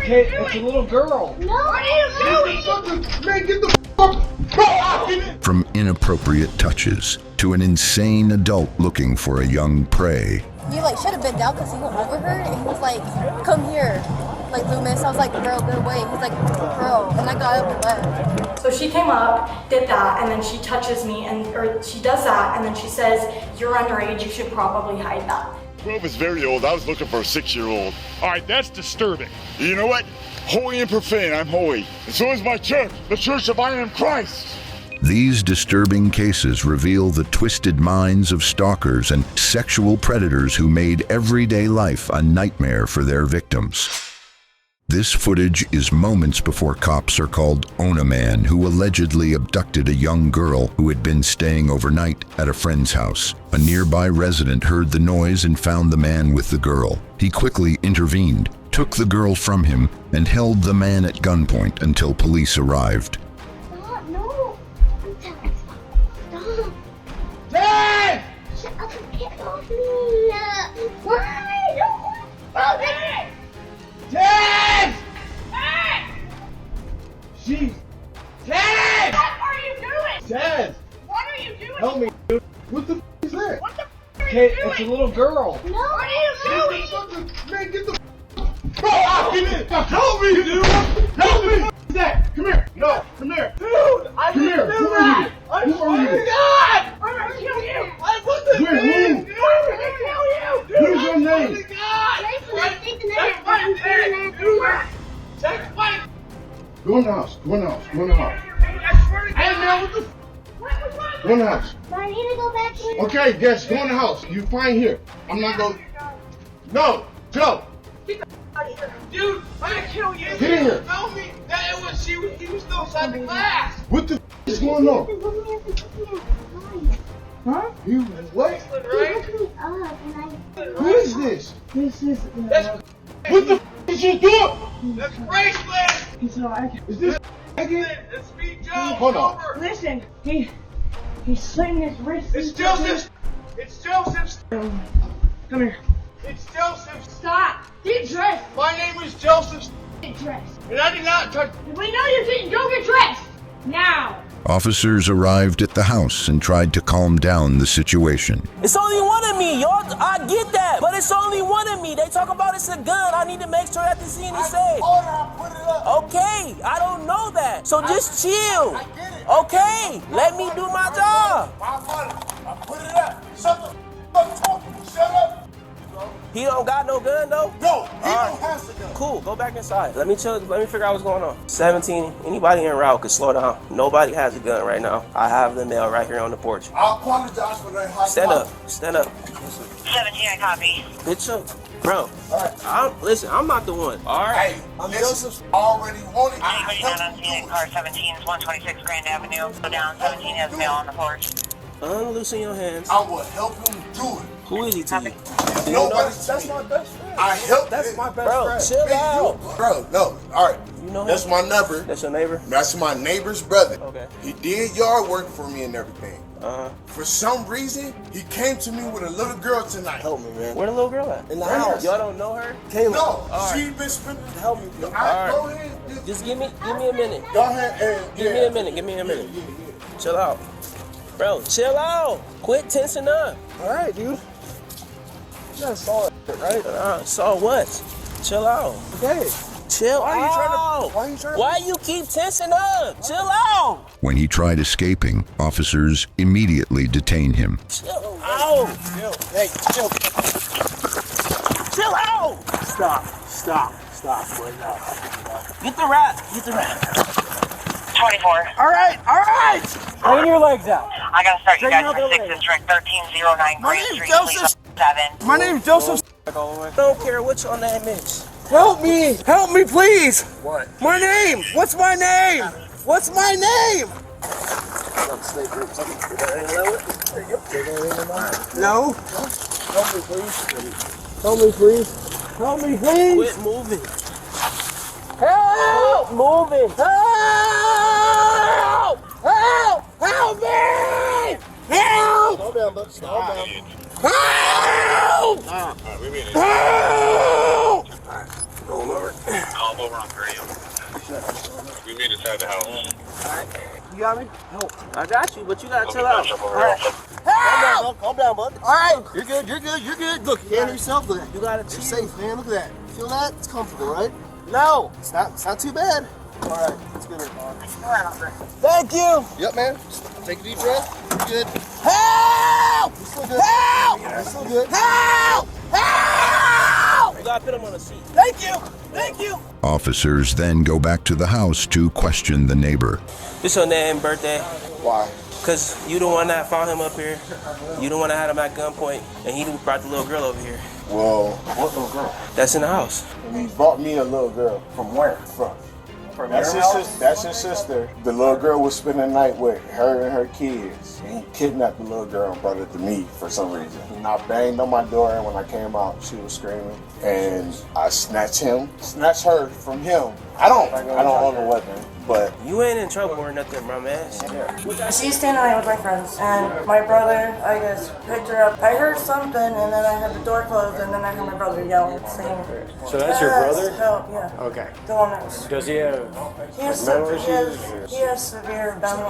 Okay, it's a little girl. No. What are you doing? Man, get the fuck. From inappropriate touches to an insane adult looking for a young prey. He like should have been down because he went over her and he was like, come here, like Loomis. I was like, girl, get away. He's like, bro, and I got up and left. So she came up, did that, and then she touches me, or she does that, and then she says, you're underage, you should probably hide that. 12 is very old. I was looking for a 6-year-old. All right, that's disturbing. You know what? Holy and profane, I'm holy. And so is my church, the Church of I Am Christ. These disturbing cases reveal the twisted minds of stalkers and sexual predators who made everyday life a nightmare for their victims. This footage is moments before cops are called on a man who allegedly abducted a young girl who had been staying overnight at a friend's house. A nearby resident heard the noise and found the man with the girl. He quickly intervened, took the girl from him, and held the man at gunpoint until police arrived. Stop, no. Stop. Dad! Shut up and get off me. Why? No. Dad! Dad! Dad! Jeez. Dad! What are you doing? Dad! What are you doing? Help me, dude. What the f is that? What the f are Okay, you doing? it's a little girl. No. What are you doing? Man, get the f. Oh, get in! Help me, dude! Help me! What is that? Come here! No, come here! Dude, I Come here! Who are you? Who are you? God! I'm gonna kill you! I put the Wait, who? dude! I'm gonna kill you! Dude, Who's your name? God! That's my name, dude! That's my... Go in the house. Go in the house. Go in the house. I swear to God! Hey, man, what the f? Go in the house. Do I need to go back in? Okay, yes, go in the house. You fine here. I'm not going. No, Joe. Dude, I'm gonna kill you! Get in here. Tell me that it was he was still inside the class! What the f is going on? Huh? You what? Right? Who is this? That's What the f is you doing? That's bracelet! Is this again? It's me, Joe! Hold on. Over. Listen, he's slinging his wrist. It's Joseph! It's Joseph's! Come here. It's Joseph's! Stop. Get dressed. My name is Joseph, Get dressed. and I did not touch. We know you didn't. Go get dressed. Now. Officers arrived at the house and tried to calm down the situation. It's only one of me, y'all. I get that, but it's only one of me. They talk about it's a gun. I need to make sure that the scene is safe. Okay, I don't know that. So just chill. I get it. Okay, let me do my job. My money. I put it up. Shut the f talking. Shut up. He don't got no gun though? No, he All don't have to go. Cool, go back inside. Let me chill. Let me figure out what's going on. 17, anybody en route could slow down. Nobody has a gun right now. I have the mail right here on the porch. I apologize for that high Stand five. up, stand up. 17, I copy. Bitch up. Bro, All right. listen, I'm not the one. All right. Hey, Joseph already wanted. Anybody not on scene in car 17 is 126 Grand Avenue. Go down, 17 has mail on the porch. Unloosen your hands. I will help him do it. Who is he to you? Nobody's That's my best friend. I helped That's him. my best Bro, friend. chill Me, out. you- Bro, no. All right. You know him? That's my number. That's your neighbor? That's my neighbor's brother. Okay. He did yard work for me and everything. Uh-huh. For some reason, he came to me with a little girl tonight. Help me, man. Where the little girl at? In the Right house. Y'all don't know her? Caleb. No, All she been spending. Help me. Go All ahead. Just give me a minute. Go ahead and Give me a minute. Give me a minute. Chill out. Bro, chill out. Quit tensing up. All right, dude. You gotta saw it, right? So what? Chill out. Okay. Chill Why are you out. trying to? Why are you trying to? Why you keep tensing up? Chill out. When he tried escaping, officers immediately detained him. Chill out. Chill. Hey, chill. Chill out. Stop. Wait, no. Get the rat. Get the rat. 24. All right. Straighten your legs out. I gotta start you Straighten guys out for the 6 leg. District 1309 My Green name's Street, Joseph. please 7. My name's Joseph. Don't care what your name is. Help me, please. What? My name. What's my name? What's my name? No. Help me, please. Help me, please. Quit moving. Help! Moving. Help! Help me! Help! Slow down, bud. Slow down. Help! All right, we mean it. Help! Roll over. pull over on 30. We meet inside the house. Alright. You got me? Help. I got you, but you gotta chill out. Alright. Calm down, bud. Alright. You're good. Look, you handle yourself. Look at that. You gotta You're chill. safe, man. Look at that. You feel that? It's comfortable, right? No. It's not too bad. Alright, let's get it. Thank you. Yep, man. Just take a deep breath. You're good. Help! You're still good. Help! You're still good. Help! Help! You gotta put him on a seat. Thank you. Thank you. Officers then go back to the house to question the neighbor. This your name, birthday? Why? Cause you the one that found him up here. You the one that had him at gunpoint, and he brought the little girl over here. Well, what little girl? That's in the house. And he brought me a little girl. From where? From that's his sister. The little girl was spending the night with her and her kids. And he kidnapped the little girl and brought it to me for some reason. And I banged on my door, and when I came out, she was screaming. And I snatched her from him. I don't own a weapon, but You ain't in trouble or nothing, my man. She's standing there with my friends, and my brother, I guess, picked her up. I heard something, and then I had the door closed, and then I heard my brother yelling, saying, So that's your brother? Help, yeah. Okay. The one that's... Does he have mental issues? He has severe mental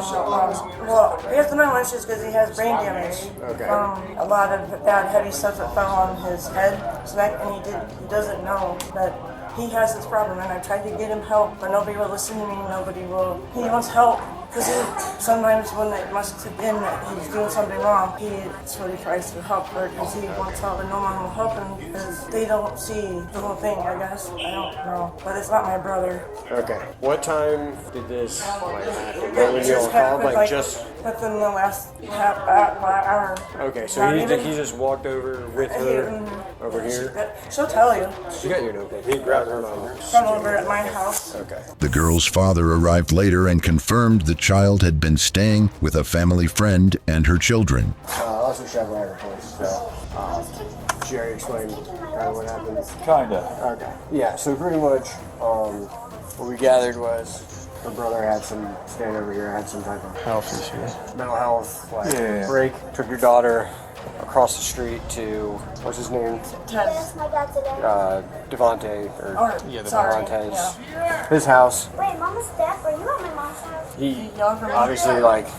well, he has the mental issues because he has brain damage. Okay. A lot of bad heavy stuff that fell on his head, his neck, and he doesn't know that he has this problem, and I tried to get him help, but nobody will listen to me, he wants help, because sometimes when it must have been that he's doing something wrong, that's what he tries to help her, because he wants help, and no one will help him, because they don't see the whole thing, I guess, I don't know, but it's not my brother. Okay. What time did this happen? It When you all called, happened, just... within the last hour. Okay, so he just walked over with her over here? She'll tell you. She got your notebook. He grabbed her number. From over at my house. Okay. The girl's father arrived later and confirmed the child had been staying with a family friend and her children. That's what Chevron reports. So, she already explained kind of what happened. kinda. Okay. Yeah, so pretty much what we gathered was her brother had some type of health issue. Mental health, break. Took your daughter across the street to, what's his name? Ted. Devontae, Sorry. his house. Wait, Mama's deaf? Are you at my mom's house? He yelled for me? obviously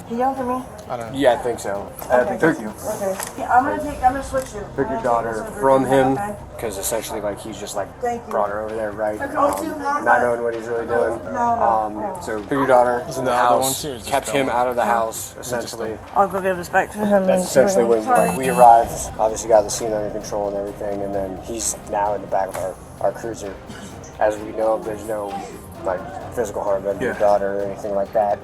He yelled for me? yeah, I think so. Okay. Took you. Okay. Yeah, I'm gonna switch you. Took your daughter from him, because essentially he just Thank you. brought her over there, right? Not knowing what he's really doing. No. So took your daughter in the house, kept him out of the house, essentially. I'll go give this back to him. That's essentially when we arrived, obviously got the scene under control and everything, and then he's now in the back of our cruiser. As we know, there's no physical harm done to your daughter or anything like that.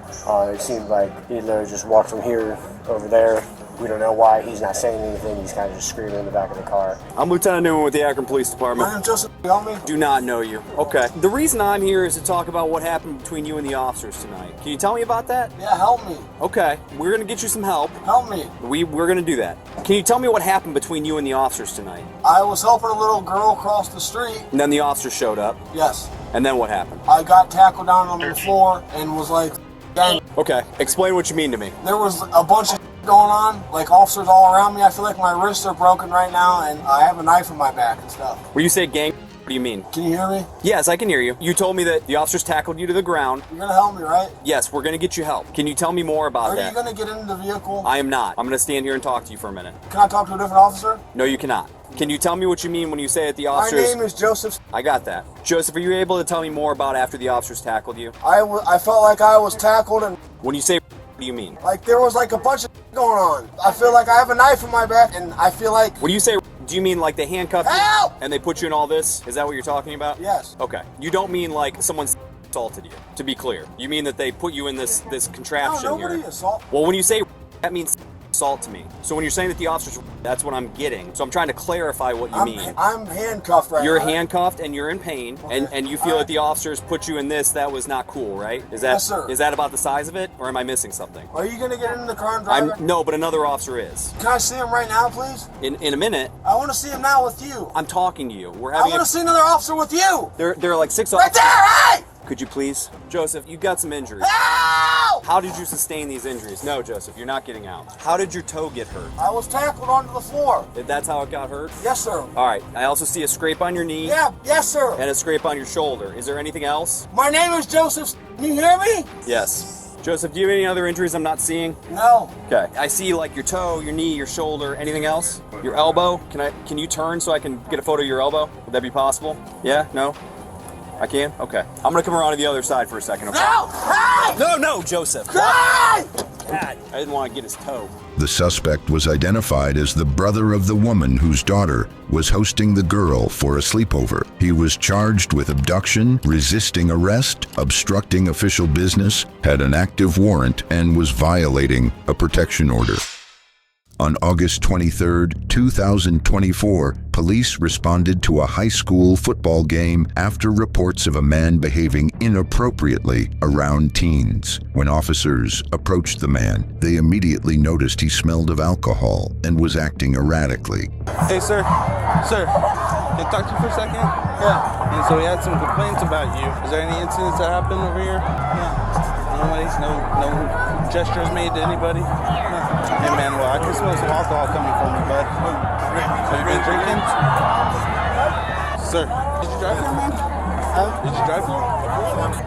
It seemed like he literally just walked from here over there. We don't know why he's not saying anything. He's kind of just screaming in the back of the car. I'm Lieutenant Newman with the Akron Police Department. My name's Joseph. Help me. Do not know you. Okay. The reason I'm here is to talk about what happened between you and the officers tonight. Can you tell me about that? Yeah, help me. Okay. We're going to get you some help. Help me. We're going to do that. Can you tell me what happened between you and the officers tonight? I was helping a little girl cross the street. And then the officers showed up. Yes. And then what happened? I got tackled down on the floor and was like, dang. Okay. Explain what you mean to me. There was a bunch of going on, officers all around me. I feel like my wrists are broken right now and I have a knife in my back and stuff. When you say gang, what do you mean? Can you hear me? Yes, I can hear you. You told me that the officers tackled you to the ground. You're gonna help me, right? Yes, we're gonna get you help. Can you tell me more about that? Are you gonna get into the vehicle? I am not. I'm gonna stand here and talk to you for a minute. Can I talk to a different officer? No, you cannot. Can you tell me what you mean when you say that the officers... My name is Joseph. I got that. Joseph, are you able to tell me more about after the officers tackled you? I felt like I was tackled and... When you say what do you mean? Like there was a bunch of going on. I feel like I have a knife in my back and I feel like... When you say do you mean like they handcuffed you and they put you in all this? Is that what you're talking about? Yes. Okay. You don't mean like someone assaulted you, to be clear. You mean that they put you in this contraption No, nobody here. assaulted. Well, when you say that means assault to me. So when you're saying that the officers, that's what I'm getting. So I'm trying to clarify what you mean. I'm handcuffed right now. You're handcuffed and you're in pain, and you feel that the officers put you in this. That was not cool, right? Yes, sir. Is that about the size of it, or am I missing something? Are you gonna get in the car and drive it? No, but another officer is. Can I see him right now, please? In a minute. I want to see him now with you. I'm talking to you. I want to see another officer with you. There are like 6 right officers. there. Hey! Could you please, Joseph? You've got some injuries. Help! How did you sustain these injuries? No, Joseph, you're not getting out. How did your toe get hurt? I was tackled onto the floor. That's how it got hurt? Yes, sir. All right. I also see a scrape on your knee. Yeah, yes, sir. And a scrape on your shoulder. Is there anything else? My name is Joseph. Can you hear me? Yes. Joseph, do you have any other injuries I'm not seeing? No. Okay. I see like your toe, your knee, your shoulder. Anything else? Your elbow? Can you turn so I can get a photo of your elbow? Would that be possible? Yeah? No? I can? Okay. I'm gonna come around to the other side for a second, okay? No! Hey! No, Joseph! Hey! God, I didn't want to get his toe. The suspect was identified as the brother of the woman whose daughter was hosting the girl for a sleepover. He was charged with abduction, resisting arrest, obstructing official business, had an active warrant, and was violating a protection order. On August 23, 2024, police responded to a high school football game after reports of a man behaving inappropriately around teens. When officers approached the man, they immediately noticed he smelled of alcohol and was acting erratically. Hey, sir. Sir, can I talk to you for a second? Yeah. And so we had some complaints about you. Is there any incidents that happened over here? No gestures made to anybody? Hey man, well I can smell some alcohol coming from you, bud. Have you been drinking? Sir, did you drive here, man? Did you drive here?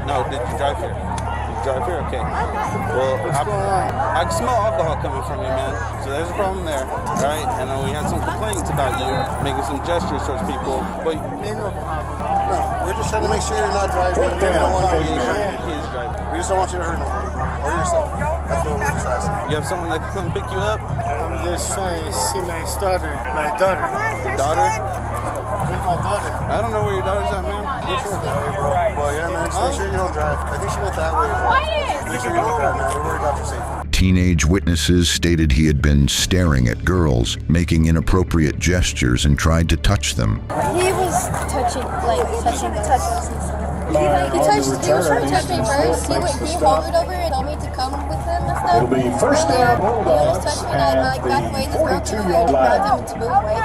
No, did you drive here? Did you drive here? Okay. Well, I can smell alcohol coming from you, man. So there's a problem there, right? And then we had some complaints about you making some gestures towards people. But No, we're just trying to make sure you're not driving. We don't want you to get hurt. he is driving. We just don't want you to hurt nobody. Or yourself. That's what we're just asking. You have someone that can come pick you up? I'm just trying to see my daughter. Your daughter? Where's my daughter? I don't know where your daughter's at, man. Well, yeah, man. Just make sure you don't drive. I think she went that way. Make sure you don't drive, man. We're worried about your safety. Teenage witnesses stated he had been staring at girls, making inappropriate gestures, and tried to touch them. He was touching us and stuff. He was trying to touch me first. He hovered over and told me to come with him and stuff. It'll be first down, He almost touched me and I got away. This girl came over and grabbed him to move away.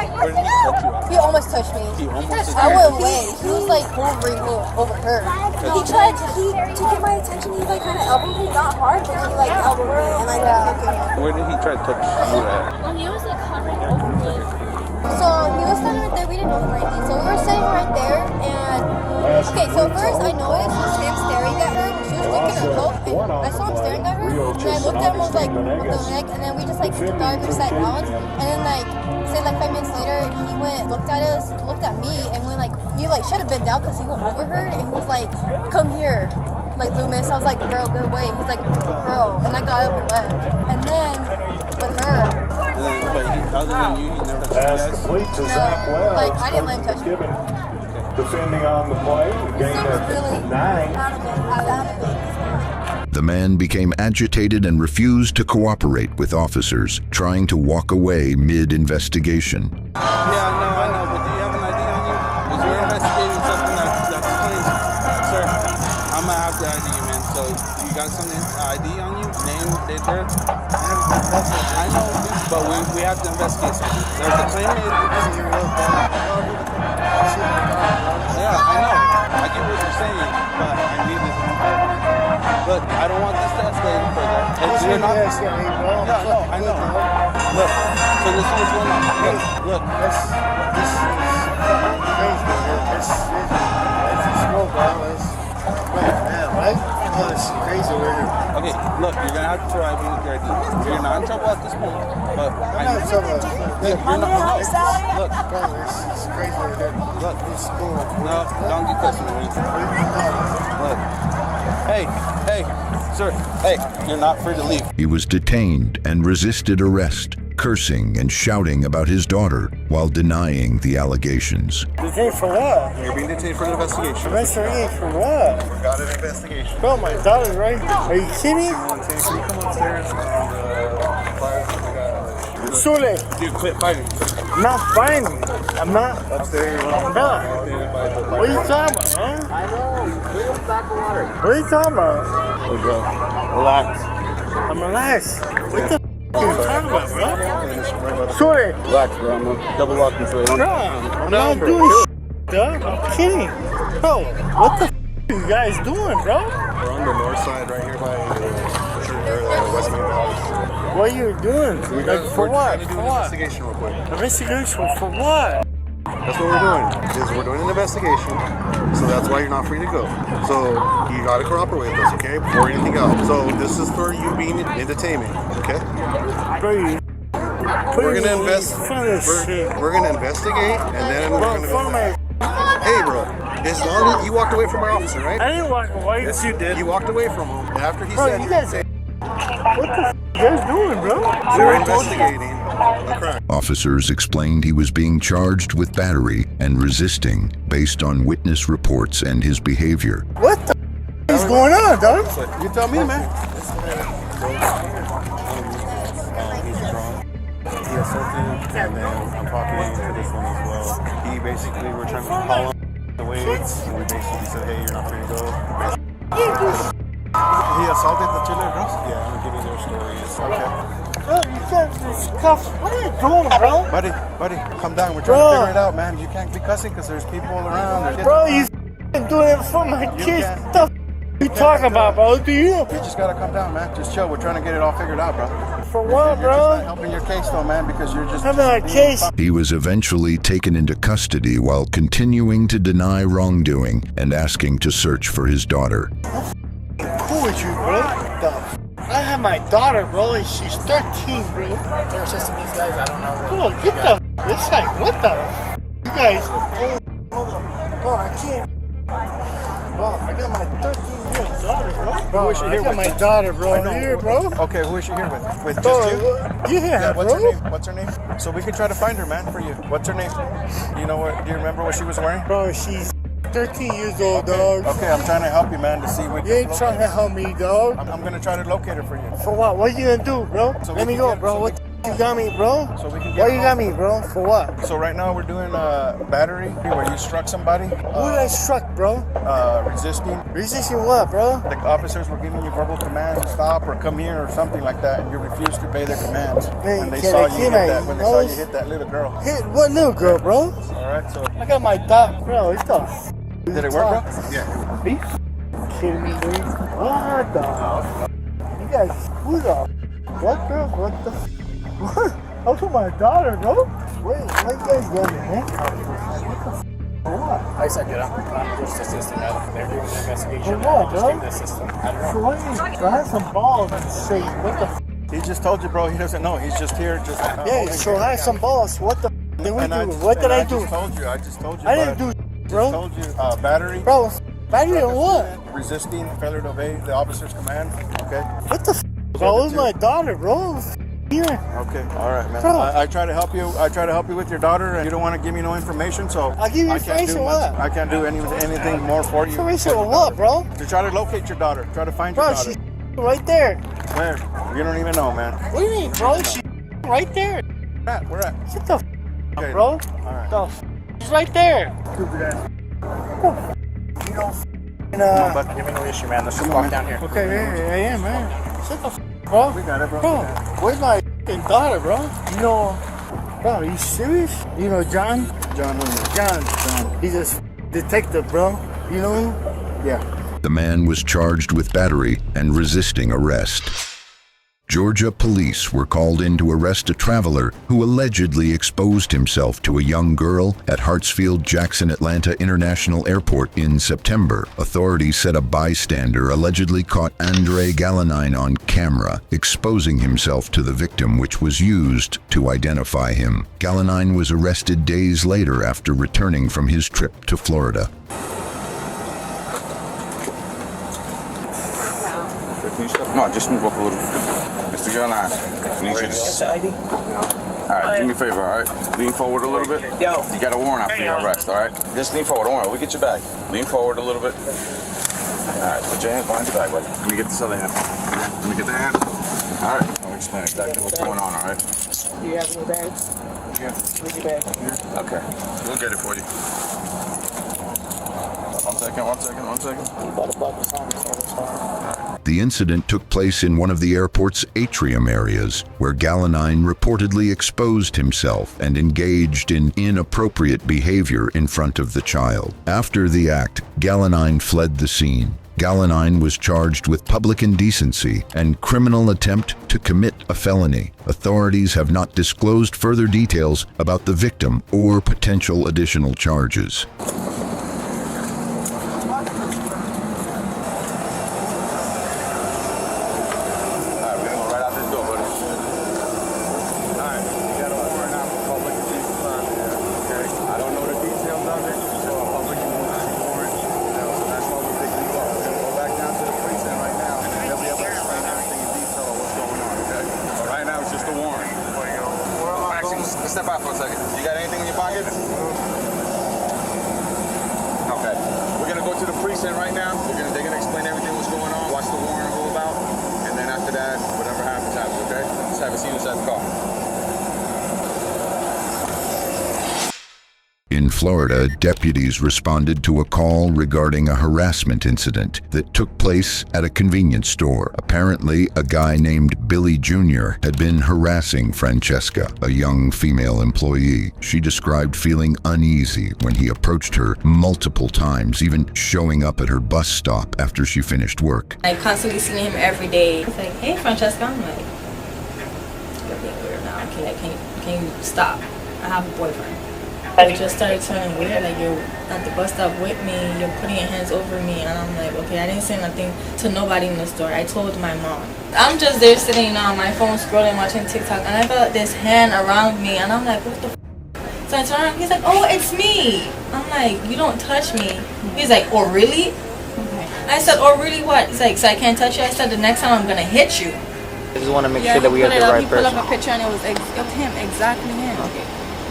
He almost touched me. I went away. He was like hovering over her. He tried to get my attention. He like kind of elbowed me, not hard, but he like elbowed me and I got okay. Where did he try to touch you at? Well, he was like hovering over me. So he was standing right there. We didn't know him or anything. So we were sitting right there and okay, so first I noticed was him staring at her. She was looking at her coat, and I saw him staring at her. And I looked at him, I was like, what the heck? And then we just like got sat down. And then like, say like 5 minutes later, he went, looked at us, looked at me, and went like, he like should have been down because he went over her, and he was like, come here, like Loomis. I was like, girl, go away. He's like, girl, and I got up and left. And then with her. Other than you never touched complete to Zach Wells. Like I didn't let him touch me. Defending on the play, gained at 9. The man became agitated and refused to cooperate with officers, trying to walk away mid-investigation. Yeah, I know, but do you have an ID on you? Because we're investigating something that's claims. Sir, I'm gonna have to ID you, man. So, you got something ID on you? Name, date of birth? I know, but we have to investigate something. There's a claim made. Yeah, I know. I get what you're saying, but I need it. Look, I don't want this to escalate any further. It's you're not. No, I know. Look, so this is what's going on. Look. This is crazy. This is slow, bro. Right? Oh, this is crazy over here. Okay, look, you're gonna have to provide me with your ID. You're not in trouble at this point, but I'm not in trouble. You're not. No. Look, bro, this is crazy over here. Look, this is cool. No, don't get close to me. Look. Hey, sir. Hey, you're not free to leave. He was detained and resisted arrest, cursing and shouting about his daughter while denying the allegations. Detained for what? You're being detained for an investigation. Investigation for what? We got an investigation. Bro, my daughter's right. Are you kidding? Can you come upstairs? Sule. Dude, quit fighting. I'm not fighting. I'm not. Upstairs. I'm not. What are you talking about, man? I know. Bring him back of water. What are you talking about? Hey, bro. Relax. I'm relaxed. What the are you talking about, bro? Sule. Relax, bro. I'm gonna double lock him so you don't. Bro, I'm not doing shit, I'm kidding. Bro, what the are you guys doing, bro? We're on the north side right here by What are you doing? For what? We're trying to do an investigation real quick. Investigation for what? That's what we're doing. We're doing an investigation, so that's why you're not free to go. So you gotta cooperate with us, okay? Before anything else. So this is for you being in detainment, okay? Please. We're gonna We're gonna investigate, and then we're gonna go. Hey, bro. As long as you walked away from our officer, right? I didn't walk away. Yes, you did. You walked away from him, and after he Bro, said, you guys, what the you guys doing, bro? We're investigating a crime. Officers explained he was being charged with battery and resisting based on witness reports and his behavior. What the is going on, dog? You tell me, man. He assaulted, and then I'm talking to this one as well. He basically, we're trying to call him the way, and we basically said, hey, you're not free to go. He assaulted the two little girls? Yeah, I'm giving their stories. Okay. Bro, you got this cuff. What are you doing, bro? Buddy, come down. We're trying to figure it out, man. You can't be cussing because there's people around. Bro, you doing it for my kids. What the you talking about, bro? Do you? You just gotta come down, man. Just chill. We're trying to get it all figured out, bro. For what, You're bro? just not helping your case, though, man, because you're just... Helping my case? He was eventually taken into custody while continuing to deny wrongdoing and asking to search for his daughter. Cool with you, bro? I have my daughter, bro, and she's 13, bro. They're assisting these guys. I don't know. Bro, get the... It's like, what the... You guys... Bro, I can't... Bro, I got my 13-year-old daughter, bro. Who is she I here got with? my daughter, bro. Here, bro. Okay, who is she here with? With Bro, just you? yeah, What's bro. her name? What's her name? So we can try to find her, man, for you. What's her name? You know what? Do you remember what she was wearing? Bro, she's 13 years old, dog. Okay, I'm trying to help you, man, to see what You ain't trying to help me, dog. I'm gonna try to locate her for you. For what? What you gonna do, bro? So Let me go, bro. What you got me, bro? So we can What you got me, bro? For what? So right now we're doing a battery where you struck somebody. Who did I struck, bro? Resisting. Resisting what, bro? The officers were giving you verbal commands to stop or come here or something like that, and you refused to obey their commands. Man, when they can saw I you get hit my that, when they saw you nose? hit that little girl. Hit what little girl, bro? All right, so I got my dog, bro. It's the did it work, bro? Yeah. Beef? Kidding me, dude? What the? You guys, who the? What, bro? What the? What? I'm for my daughter, bro. Wait, what you guys got me, man? I said, get up. I'm just assisting them. They're doing an investigation. For what, Just bro? give the assistant. I don't know. So what is I have some balls and say, what the? He just told you, bro. He doesn't know. He's just here, just. Yeah, so I have some balls. What the? Did we do? What did I do? I just told you. I didn't do, bro. I told you, battery. Bro, battery or what? Resisting, failure to obey the officer's command. Okay. What the? Bro, it was my daughter, bro. Here. Okay, all right, man. Bro. I try to help you. I try to help you with your daughter, and you don't want to give me no information, so I'll give you I can't information do what? much. I can't do anything more for you. Information on what, bro? To try to locate your daughter. Try to find your Bro, daughter. she's right there. Where? You don't even know, man. What do you mean, bro? She's right there. Where at? Shut the Okay. bro. All right. She's right there. Stupid ass. You don't But give me no issue, man. Let's just walk down here. Okay, yeah, man. Shut the bro. We got it, bro. Bro, where's my daughter, bro? You know, bro, are you serious? You know John? John. He's a detective, bro. You know him? Yeah. The man was charged with battery and resisting arrest. Georgia police were called in to arrest a traveler who allegedly exposed himself to a young girl at Hartsfield-Jackson Atlanta International Airport in September. Authorities said a bystander allegedly caught Andre Galanine on camera, exposing himself to the victim, which was used to identify him. Galanine was arrested days later after returning from his trip to Florida. No, just move up a little. Mr. Galanine, I need you to... Alright, do me a favor, alright? Lean forward a little bit. Yo. You got a warrant out for your arrest, alright? Just lean forward, don't worry, we'll get you back. Lean forward a little bit. Alright, put your hand behind your back, buddy. Let me get this other hand. Let me get the hand. Alright, I'll explain exactly what's going on, alright? Do you have any bags? Yeah. Where's your bag? Okay, we'll get it for you. One second. The incident took place in one of the airport's atrium areas, where Galanine reportedly exposed himself and engaged in inappropriate behavior in front of the child. After the act, Galanine fled the scene. Galanine was charged with public indecency and criminal attempt to commit a felony. Authorities have not disclosed further details about the victim or potential additional charges. Step out for a second. You got anything in your pocket? Okay. We're gonna go to the precinct right now. They're gonna explain everything what's going on, watch the warrant all about, and then after that, whatever happens, happens, okay? Just have a seat inside the car. In Florida, deputies responded to a call regarding a harassment incident that took place at a convenience store. Apparently, a guy named Billy Jr. had been harassing Francesca, a young female employee. She described feeling uneasy when he approached her multiple times, even showing up at her bus stop after she finished work. I constantly seeing him every day. He's like, "Hey, Francesca." I'm like, "You're being weird now. Can you stop? I have a boyfriend." It just started turning weird, like you're at the bus stop with me, you're putting your hands over me, and I'm like, okay, I didn't say nothing to nobody in the store. I told my mom. I'm just there sitting on my phone scrolling, watching TikTok, and I felt this hand around me, and I'm like, what the f? So I turn around, he's like, oh, it's me. I'm like, you don't touch me. He's like, oh, really? Okay. I said, oh, really what? He's like, so I can't touch you? I said, the next time I'm gonna hit you. I just want to make sure that we have the right person. He pulled up a picture, and it was him, exactly him. Okay.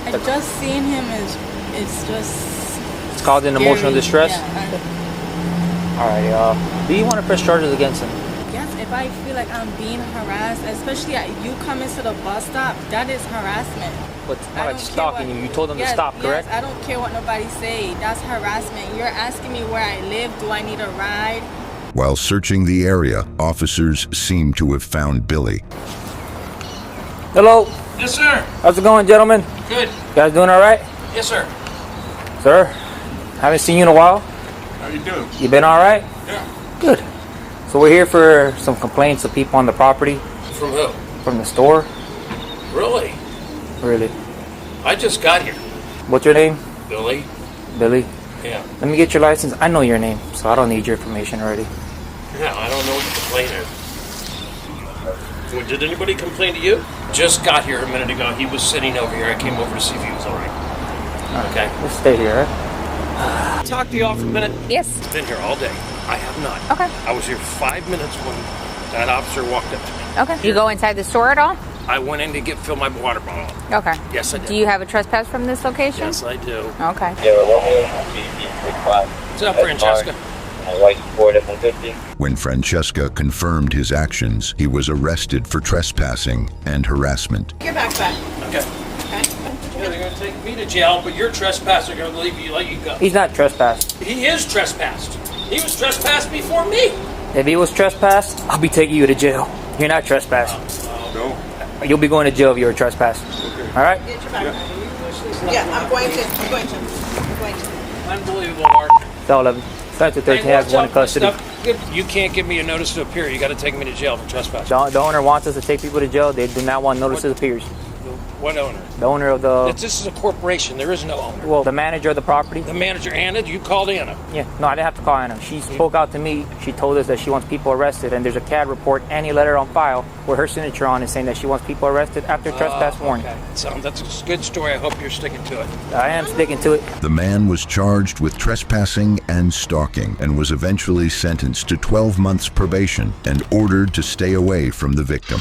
I just seen him it's just... It's called an emotional distress? Yeah. Alright, do you want to press charges against him? Yes, if I feel like I'm being harassed, especially you coming to the bus stop, that is harassment. But it's not like stalking you. You told them to stop, correct? Yes, I don't care what nobody say. That's harassment. You're asking me where I live. Do I need a ride? While searching the area, officers seem to have found Billy. Hello. Yes, sir. How's it going, gentlemen? Good. You guys doing all right? Yes, sir. Sir, haven't seen you in a while. How you doing? You been all right? Yeah. Good. So we're here for some complaints of people on the property. From who? From the store. Really? Really? I just got here. What's your name? Billy. Billy? Yeah. Let me get your license. I know your name, so I don't need your information already. Yeah, I don't know what the complaint is. Well, did anybody complain to you? Just got here a minute ago. He was sitting over here. I came over to see if he was all right. Okay. Let's stay here, right? Talk to y'all for a minute. Yes. Been here all day. I have not. Okay. I was here 5 minutes when that officer walked up to me. Okay. You go inside the store at all? I went in to fill my water bottle. Okay. Yes, I did. Do you have a trespass from this location? Yes, I do. Okay. What's up, Francesca? When Francesca confirmed his actions, he was arrested for trespassing and harassment. Your backpack. Okay. Yeah, they're going to take me to jail, but your trespasser going to let you go. He's not trespassed. He is trespassed. He was trespassed before me. If he was trespassed, I'll be taking you to jail. You're not trespassed. No. You'll be going to jail if you're trespassed. Okay. All right? Yeah, I'm going to. Unbelievable, Mark. Cell 11. Sergeant 13 has one in custody. You can't give me a notice to appear. You got to take me to jail for trespassing. The owner wants us to take people to jail. They do not want notice to appears. What owner? The owner of the... This is a corporation. There is no owner. Well, the manager of the property. The manager, Anna? You called Anna? Yeah. No, I didn't have to call Anna. She spoke out to me. She told us that she wants people arrested, and there's a CAD report and a letter on file where her signature on is saying that she wants people arrested after trespass warning. Okay. So that's a good story. I hope you're sticking to it. I am sticking to it. The man was charged with trespassing and stalking and was eventually sentenced to 12 months probation and ordered to stay away from the victim.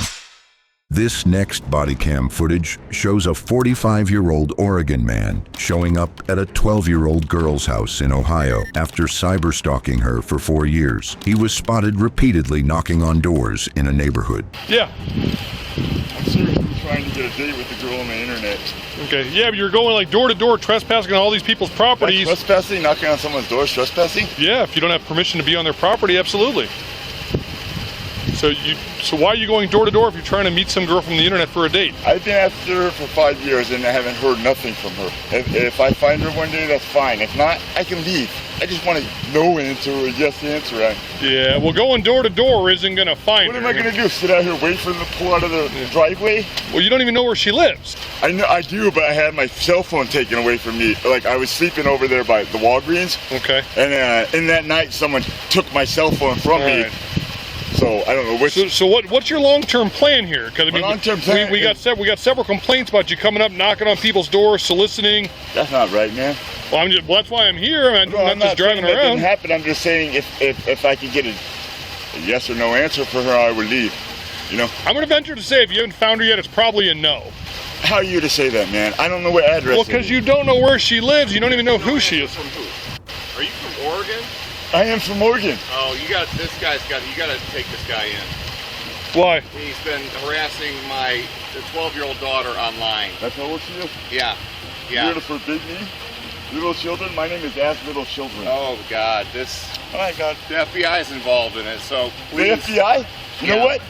This next body cam footage shows a 45-year-old Oregon man showing up at a 12-year-old girl's house in Ohio after cyberstalking her for 4 years. He was spotted repeatedly knocking on doors in a neighborhood. Yeah. I'm seriously trying to get a date with the girl on the internet. Okay, yeah, but you're going like door to door trespassing on all these people's properties. That's trespassing? Knocking on someone's door is trespassing? Yeah, if you don't have permission to be on their property, absolutely. So why are you going door to door if you're trying to meet some girl from the internet for a date? I've been after her for 5 years and I haven't heard nothing from her. If I find her one day, that's fine. If not, I can leave. I just want a no answer or a yes answer. Yeah, well, going door to door isn't going to find her. What am I going to do? Sit out here, wait for them to pull out of the driveway? Well, you don't even know where she lives. I know I do, but I had my cell phone taken away from me. Like, I was sleeping over there by the Walgreens. Okay. And in that night, someone took my cell phone from me. Right. So I don't know which. So what's your long-term plan here? Because I mean, long-term plan we got several complaints about you coming up, knocking on people's doors, soliciting. That's not right, man. Well, that's why I'm here. I'm I'm not just driving saying that around. didn't happen. I'm just saying if I could get a yes or no answer for her, I would leave. You know. I'm gonna venture to say if you haven't found her yet, it's probably a no. How are you to say that, man? I don't know what address. Well, because you don't know where she lives. You don't even know who she is. Are you from Oregon? I am from Oregon. Oh, you got to take this guy in. Why? He's been harassing my 12-year-old daughter online. That's how old she is? Yeah. You're here to forbid me? Little children? My name is Ask Little Children. Oh, God. Oh, my God. The FBI is involved in it, so please. The FBI? You know what?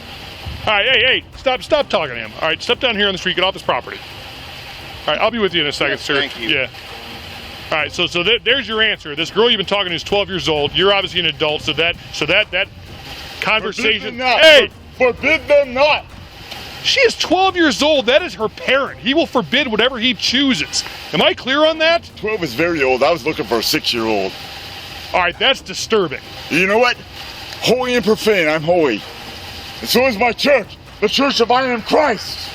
All right, hey, stop talking to him. All right, step down here on the street, get off this property. All right, I'll be with you in a second, sir. Thank you. Yeah. All right, so there's your answer. This girl you've been talking to is 12 years old. You're obviously an adult, so that conversation. Forbid them not. She is 12 years old. That is her parent. He will forbid whatever he chooses. Am I clear on that? 12 is very old. I was looking for a 6-year-old. All right, that's disturbing. You know what? Holy and profane, I'm holy. And so is my church, the Church of I Am Christ.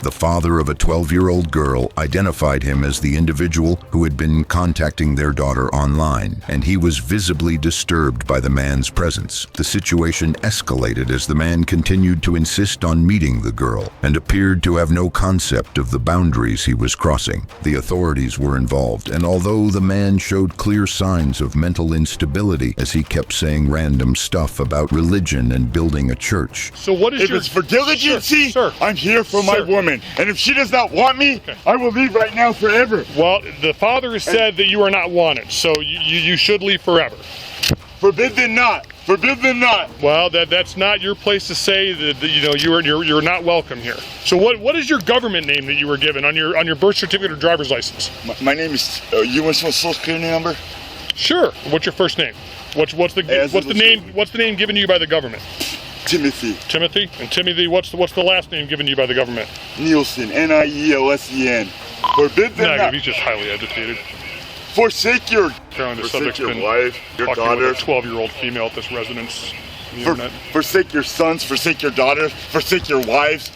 The father of a 12-year-old girl identified him as the individual who had been contacting their daughter online, and he was visibly disturbed by the man's presence. The situation escalated as the man continued to insist on meeting the girl and appeared to have no concept of the boundaries he was crossing. The authorities were involved, and although the man showed clear signs of mental instability as he kept saying random stuff about religion and building a church. So what is if it's for diligency, sir, I'm here for my woman. And if she does not want me, I will leave right now forever. Well, the father has said that you are not wanted, so you should leave forever. Forbid them not. Forbid them not. Well, that's not your place to say that you're not welcome here. So what is your government name that you were given on your birth certificate or driver's license? My name is. You want some social security number? Sure. What's your first name? What's the name given to you by the government? Timothy. Timothy? And Timothy, what's the last name given to you by the government? Nielsen, Nielsen. Forbid them not. He's just highly educated. Forsake your wife, your daughter. With a 12-year-old female at this residence. Forsake your sons, forsake your daughters, forsake your wives,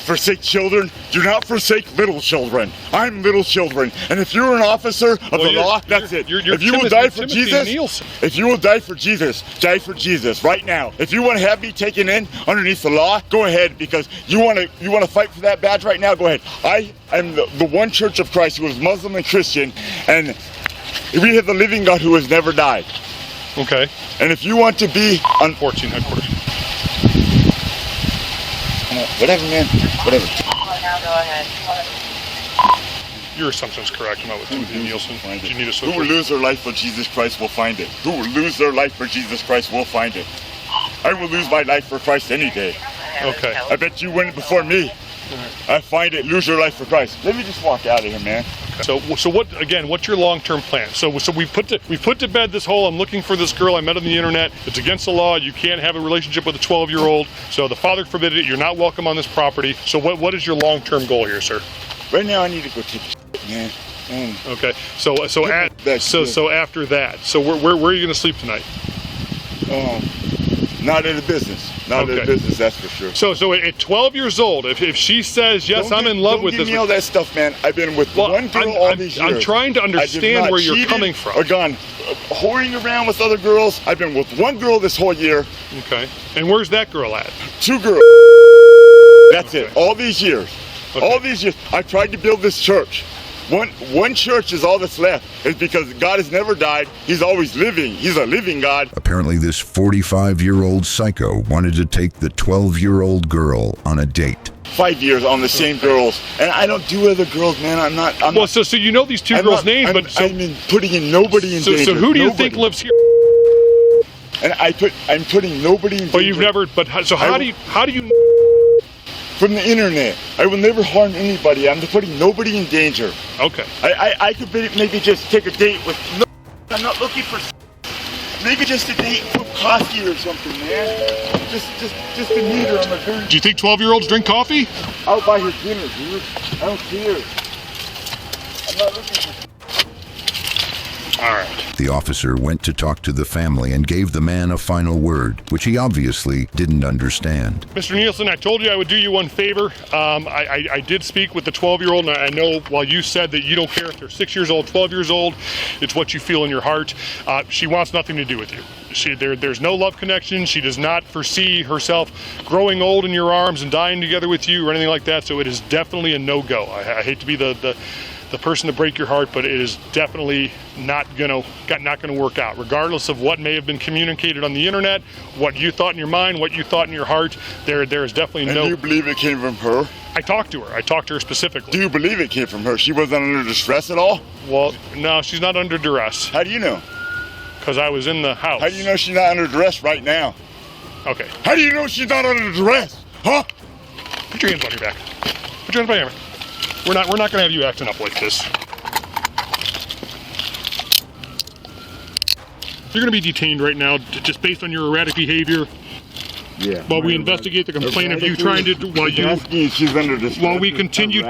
forsake children. Do not forsake little children. I'm little children. And if you're an officer of the law, that's it. If you will die for Jesus, if you will die for Jesus right now. If you want to have me taken in underneath the law, go ahead, because you want to fight for that badge right now, go ahead. I am the one Church of Christ who is Muslim and Christian, and we have the living God who has never died. Okay. And if you want to be on 14 headquarters. Whatever, man. Whatever. Now go ahead. Your assumption's correct. I'm not with Timothy Nielsen. Do you need a Who will lose their life for Jesus Christ will find it. Who will lose their life for Jesus Christ will find it. I will lose my life for Christ any day. Okay. I bet you win before me. I find it. Lose your life for Christ. Let me just walk out of here, man. So what's your long-term plan? So we put to bed this whole I'm looking for this girl I met on the internet. It's against the law. You can't have a relationship with a 12-year-old. So the father forbid it. You're not welcome on this property. So what is your long-term goal here, sir? Right now I need to go take a shit, man. Okay. So after that, so where are you going to sleep tonight? Not in the business. Not in the business, that's for sure. So at 12 years old, if she says, yes, I'm in love with this... Don't give me all that stuff, man. I've been with one girl all these years. I'm trying to understand where you're coming from. Or gone whoring around with other girls. I've been with one girl this whole year. Okay. And where's that girl at? 2 girls. That's it. All these years. Okay. All these years. I tried to build this church. One church is all that's left. It's because God has never died. He's always living. He's a living God. Apparently this 45-year-old psycho wanted to take the 12-year-old girl on a date. 5 years on the same girls, and I don't do other girls, man. I'm not. So you know these 2 girls' names, but I'm putting in nobody in danger. So who do you think lives here? And I'm putting nobody in danger. But you've never. But so how do you? From the internet. I will never harm anybody. I'm putting nobody in danger. Okay. I could maybe just take a date with. No, I'm not looking for. Maybe just a date with coffee or something, man. Just to meet her on the very. Do you think 12-year-olds drink coffee? I'll buy her dinner, dude. I don't care. I'm not looking for. All right. The officer went to talk to the family and gave the man a final word, which he obviously didn't understand. Mr. Nielsen, I told you I would do you one favor. I did speak with the 12-year-old, and I know while you said that you don't care if they're 6 years old, 12 years old, it's what you feel in your heart. She wants nothing to do with you. There's no love connection. She does not foresee herself growing old in your arms and dying together with you or anything like that, so it is definitely a no-go. I hate to be the person to break your heart, but it is definitely not gonna work out. Regardless of what may have been communicated on the internet, what you thought in your mind, what you thought in your heart, there is definitely no. And do you believe it came from her? I talked to her. I talked to her specifically. Do you believe it came from her? She wasn't under distress at all? Well, no, she's not under duress. How do you know? Because I was in the house. How do you know she's not under duress right now? Okay. How do you know she's not under duress? Huh? Put your hands on your back. Put your hands behind your back. We're not gonna have you acting up like this. You're gonna be detained right now, just based on your erratic behavior. Yeah. While we investigate the complaint of you trying to, while we continue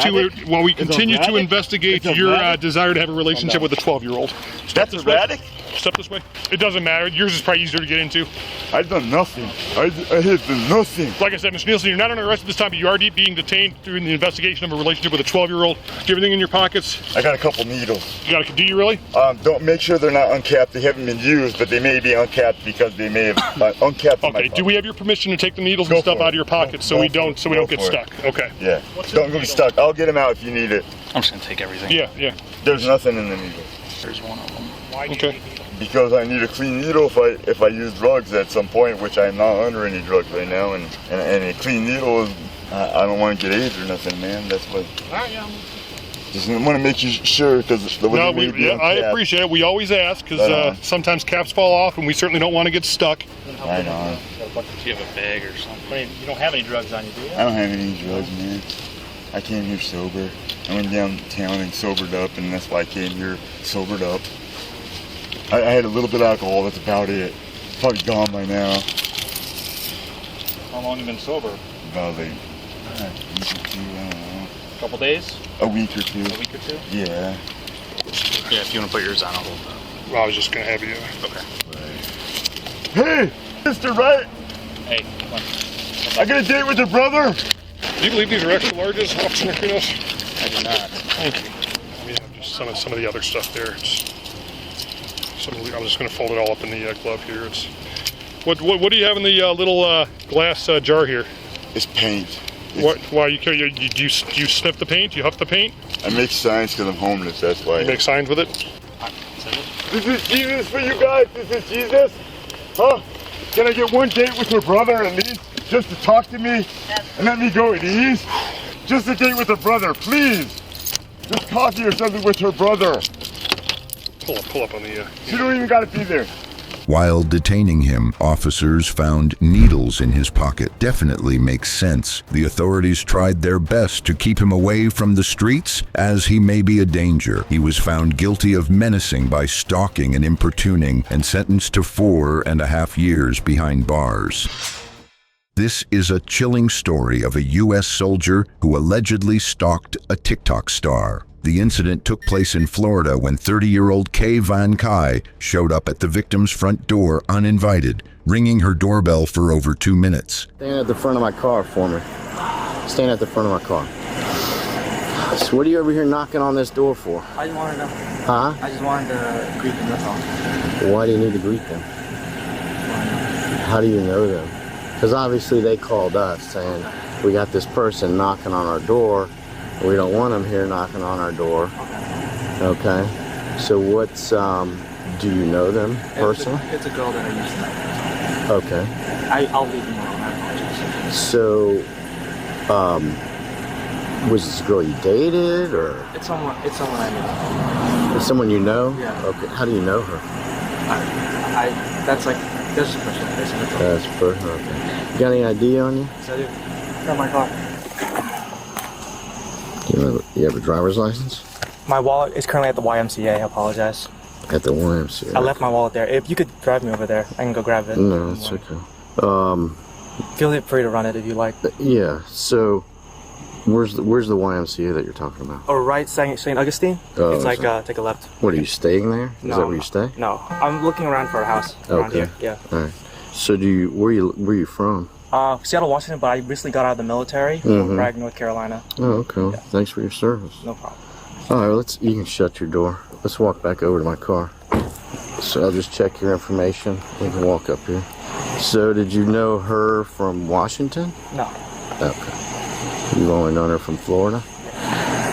to investigate your desire to have a relationship with a 12-year-old. That's erratic? Step this way. It doesn't matter. Yours is probably easier to get into. I've done nothing. I have done nothing. Like I said, Mr. Nielsen, you're not under arrest at this time, but you are being detained through the investigation of a relationship with a 12-year-old. Do you have anything in your pockets? I got a couple needles. Do you really? Don't make sure they're not uncapped. They haven't been used, but they may be uncapped because they may have uncapped. Okay. Do we have your permission to take the needles and stuff out of your pockets so we don't get stuck? Okay. Yeah. Don't get stuck. I'll get them out if you need it. I'm just gonna take everything. Yeah. There's nothing in the needles. There's one of them. Why do you need because I need a clean needle if I use drugs at some point, which I'm not under any drugs right now, and a clean needle is, I don't want to get AIDS or nothing, man. That's what. Just want to make you sure because I appreciate it. We always ask because sometimes caps fall off, and we certainly don't want to get stuck. I know. Do you have a bag or something? You don't have any drugs on you, do you? I don't have any drugs, man. I came here sober. I went downtown and sobered up, and that's why I came here sobered up. I had a little bit of alcohol, that's about it. Probably gone by now. How long have you been sober? About like a week or two, I don't know. A couple days? A week or two. A week or two? Yeah. Yeah, if you want to put yours on, I'll hold that. Well, I was just going to have you. Hey, Okay. Mr. Right. Hey, come on. I got a date with your brother. Do you believe these are extra larges, Officer Nicolas? I do not. Thank you. We have just some of the other stuff there. I'm just going to fold it all up in the glove here. What do you have in the little glass jar here? It's paint. Why you sniff the paint? You huff the paint? I make signs because I'm homeless. That's why. You make signs with it? This is Jesus for you guys. This is Jesus. Huh? Can I get one date with your brother at least, just to talk to me and let me go at ease? Just a date with her brother, please. Just coffee or something with her brother. Pull up on the. You don't even got to be there. While detaining him, officers found needles in his pocket. Definitely makes sense. The authorities tried their best to keep him away from the streets, as he may be a danger. He was found guilty of menacing by stalking and importuning and sentenced to 4.5 years behind bars. This is a chilling story of a U.S. soldier who allegedly stalked a TikTok star. The incident took place in Florida when 30-year-old Kay Van Kai showed up at the victim's front door uninvited, ringing her doorbell for over 2 minutes. Stand at the front of my car for me. Stand at the front of my car. So what are you over here knocking on this door for? I just wanted to know. Huh? I just wanted to greet them, that's all. Why do you need to greet them? How do you know them? Because obviously they called us saying, we got this person knocking on our door. We don't want them here knocking on our door. Okay. So what's, do you know them personally? It's a girl that I used to know. Okay. I'll leave them alone, I apologize. So, was this a girl you dated, or? It's someone I know. It's someone you know? Yeah. Okay. How do you know her? That's like That's just personal information. That's personal. Okay. You got any ID on you? Yes, I do. Got my car. You have a driver's license? My wallet is currently at the YMCA. I apologize. At the YMCA? I left my wallet there. If you could drive me over there, I can go grab it. No, it's okay. Feel free to run it if you like. Yeah, so where's the YMCA that you're talking about? Oh, right, St. Augustine. Oh, it's like, so- take a left. What, are you staying there? Is No, that where you stay? No, I'm looking around for a house around Okay. here. Yeah. All right. So where you from? Seattle, Washington, but I recently got out of the military from Mhm. Bragg, North Carolina. Oh, okay. Thanks for your service. No problem. All right, you can shut your door. Let's walk back over to my car. So I'll just check your information. We can walk up here. So did you know her from Washington? No. Okay. You've only known her from Florida?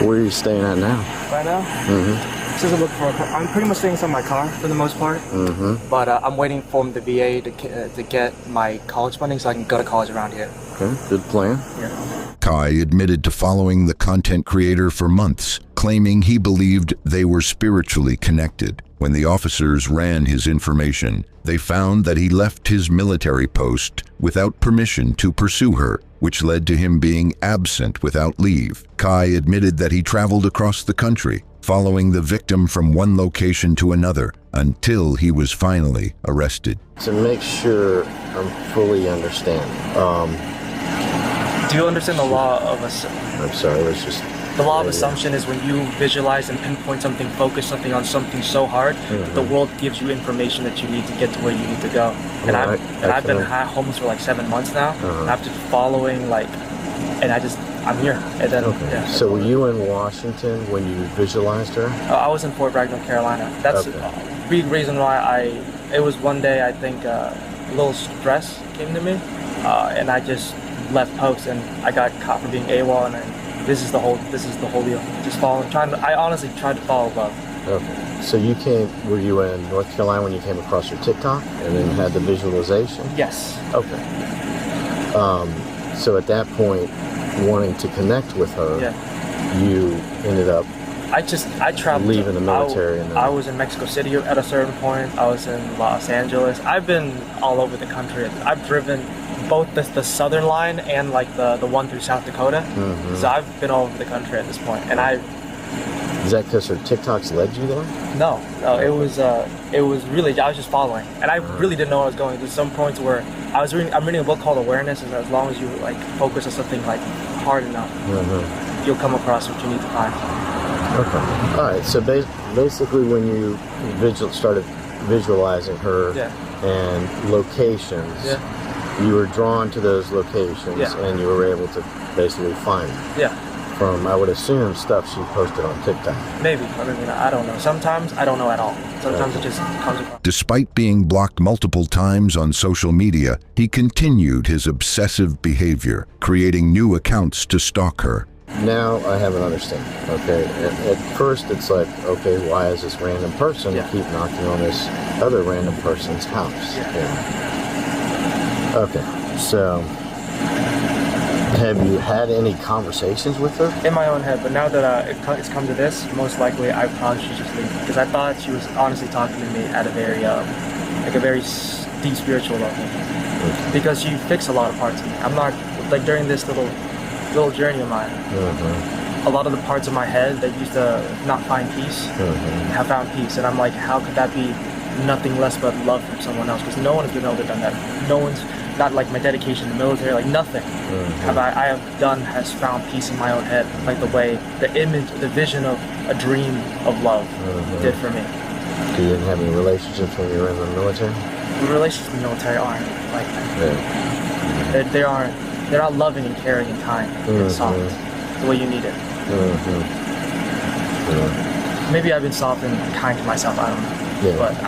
Where are you staying at now? Right now? Mm-hmm. Just looking for a car. I'm pretty much staying inside my car for the most part. Mm-hmm. But I'm waiting for the VA to get my college funding so I can go to college around here. Okay, good plan. Yeah. Kai admitted to following the content creator for months, claiming he believed they were spiritually connected. When the officers ran his information, they found that he left his military post without permission to pursue her, which led to him being absent without leave. Kai admitted that he traveled across the country, following the victim from one location to another until he was finally arrested. To make sure I'm fully understanding. Do you understand the law of I'm sorry, let's just... The law of assumption is when you visualize and pinpoint something, focus something on something so hard, the world gives you information that you need to get to where you need to go. And I've been homeless for like 7 months now. After following and I'm here. And then, yeah. So were you in Washington when you visualized her? I was in Fort Bragg, North Carolina. That's a big reason why it was one day I think a little stress came to me, and I just left post and I got caught for being AWOL, and this is the whole deal. Just I honestly tried to follow love. Okay. So were you in North Carolina when you came across your TikTok and then had the visualization? Yes. Okay. So at that point, wanting to connect with her, you ended up I traveled. Leaving the military. I was in Mexico City at a certain point. I was in Los Angeles. I've been all over the country. I've driven both the southern line and like the one through South Dakota. Mm-hmm. So I've been all over the country at this point. And Is that because her TikToks led you there? No, it was really, I was just following. And I really didn't know where I was going. There's some points where I'm reading a book called Awareness, and as long as you like focus on something like hard enough, you'll come across what you need to find. Okay. All right. So basically, when you started visualizing her and locations, you were drawn to those locations, and you were able to basically find them. Yeah. From, I would assume, stuff she posted on TikTok. Maybe. I don't know. Sometimes I don't know at all. Sometimes it just comes across. Despite being blocked multiple times on social media, he continued his obsessive behavior, creating new accounts to stalk her. Now I have an understanding. Okay. At first it's like, okay, why is this random person keep knocking on this other random person's house? Okay. So have you had any conversations with her? In my own head, but now that it's come to this, most likely I probably should just leave, because I thought she was honestly talking to me at a very deep spiritual level, because she fixed a lot of parts of me. I'm not like during this little journey of mine. A lot of the parts of my head that used to not find peace have found peace, and I'm like, how could that be nothing less but love from someone else? Because no one has been able to done that. No one's. Not like my dedication to the military, like nothing I have done has found peace in my own head, like the way the image, the vision of a dream of love did for me. You didn't have any relationships when you were in the military? The relationships in the military aren't like that. They're not loving and caring and kind and soft the way you need it. Maybe I've been soft and kind to myself, I don't know. But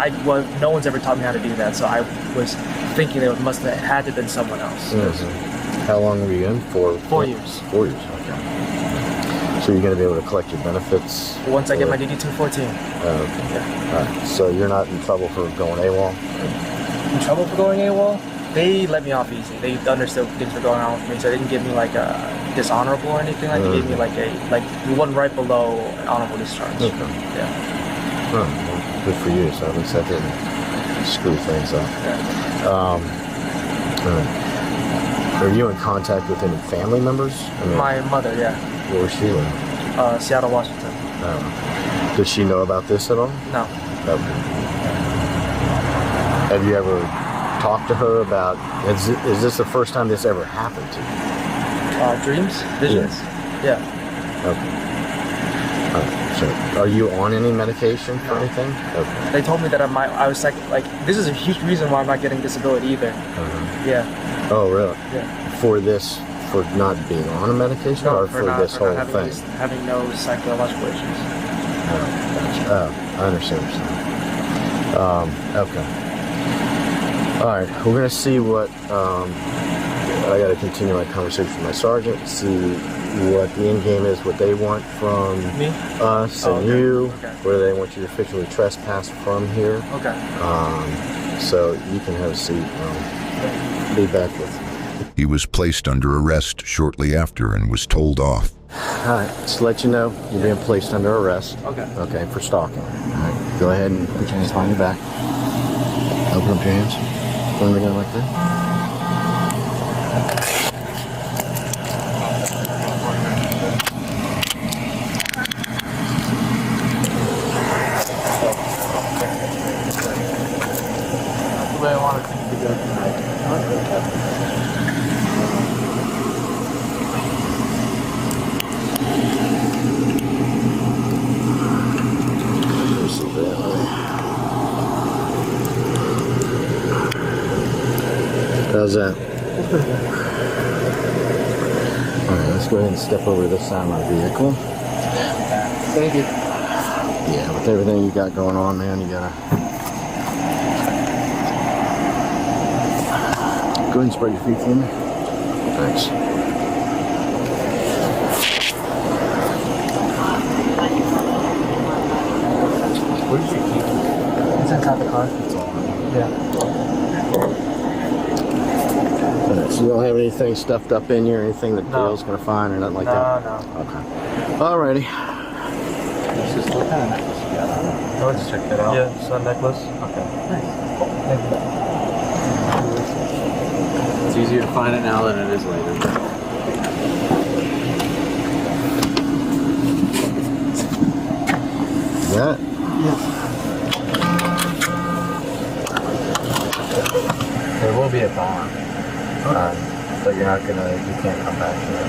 no one's ever taught me how to do that, so I was thinking it must have had to have been someone else. How long were you in for? 4 years. 4 years, okay. So you're going to be able to collect your benefits? Once I get my DD-214. Okay. All right. So you're not in trouble for going AWOL? In trouble for going AWOL? They let me off easy. They understood things were going on with me, so they didn't give me like a dishonorable or anything. Like they gave me like one right below an honorable discharge. Okay. Yeah. Well, good for you. So at least that didn't screw things up. Are you in contact with any family members? I mean, My mother, yeah. Where was she living? Seattle, Washington. Does she know about this at all? No. Okay. Have you ever talked to her about, is this the first time this ever happened to you? Dreams? Visions? Yeah. Okay. So, are you on any medication for anything? Okay. They told me that I was like, this is a huge reason why I'm not getting disability either. Yeah. Oh, really? Yeah. For this, for not being on a medication, or for this whole thing? Having no psychological issues. I understand what you're saying. Okay. All right, we're gonna see what. I got to continue my conversation with my sergeant, see what the end game is, what they want from us and you, where they want you to officially trespass from here. Okay. So you can have a seat. Be back with you. He was placed under arrest shortly after and was told off. All right, just to let you know, you're being placed under arrest. Okay. Okay, for stalking. All right, go ahead and put your hands behind your back. Open up your hands. Point them again like that. That's the way I wanted things to go tonight. How's that? Alright, let's go ahead and step over to this side of my vehicle. Thank you. Yeah, with everything you got going on, man, you gotta go ahead and spread your feet for me. Thanks. Where did you keep it? It's inside the car. Yeah. So you don't have anything stuffed up in you or anything that Dale's going to find or nothing like that? No. Okay. Alrighty. This is what kind of necklace you got? Oh, let's check that out. Yeah, it's a necklace. Okay. Nice. Thank you. It's easier to find it now than it is later. That? Yes. There will be a bond. But you can't come back to it.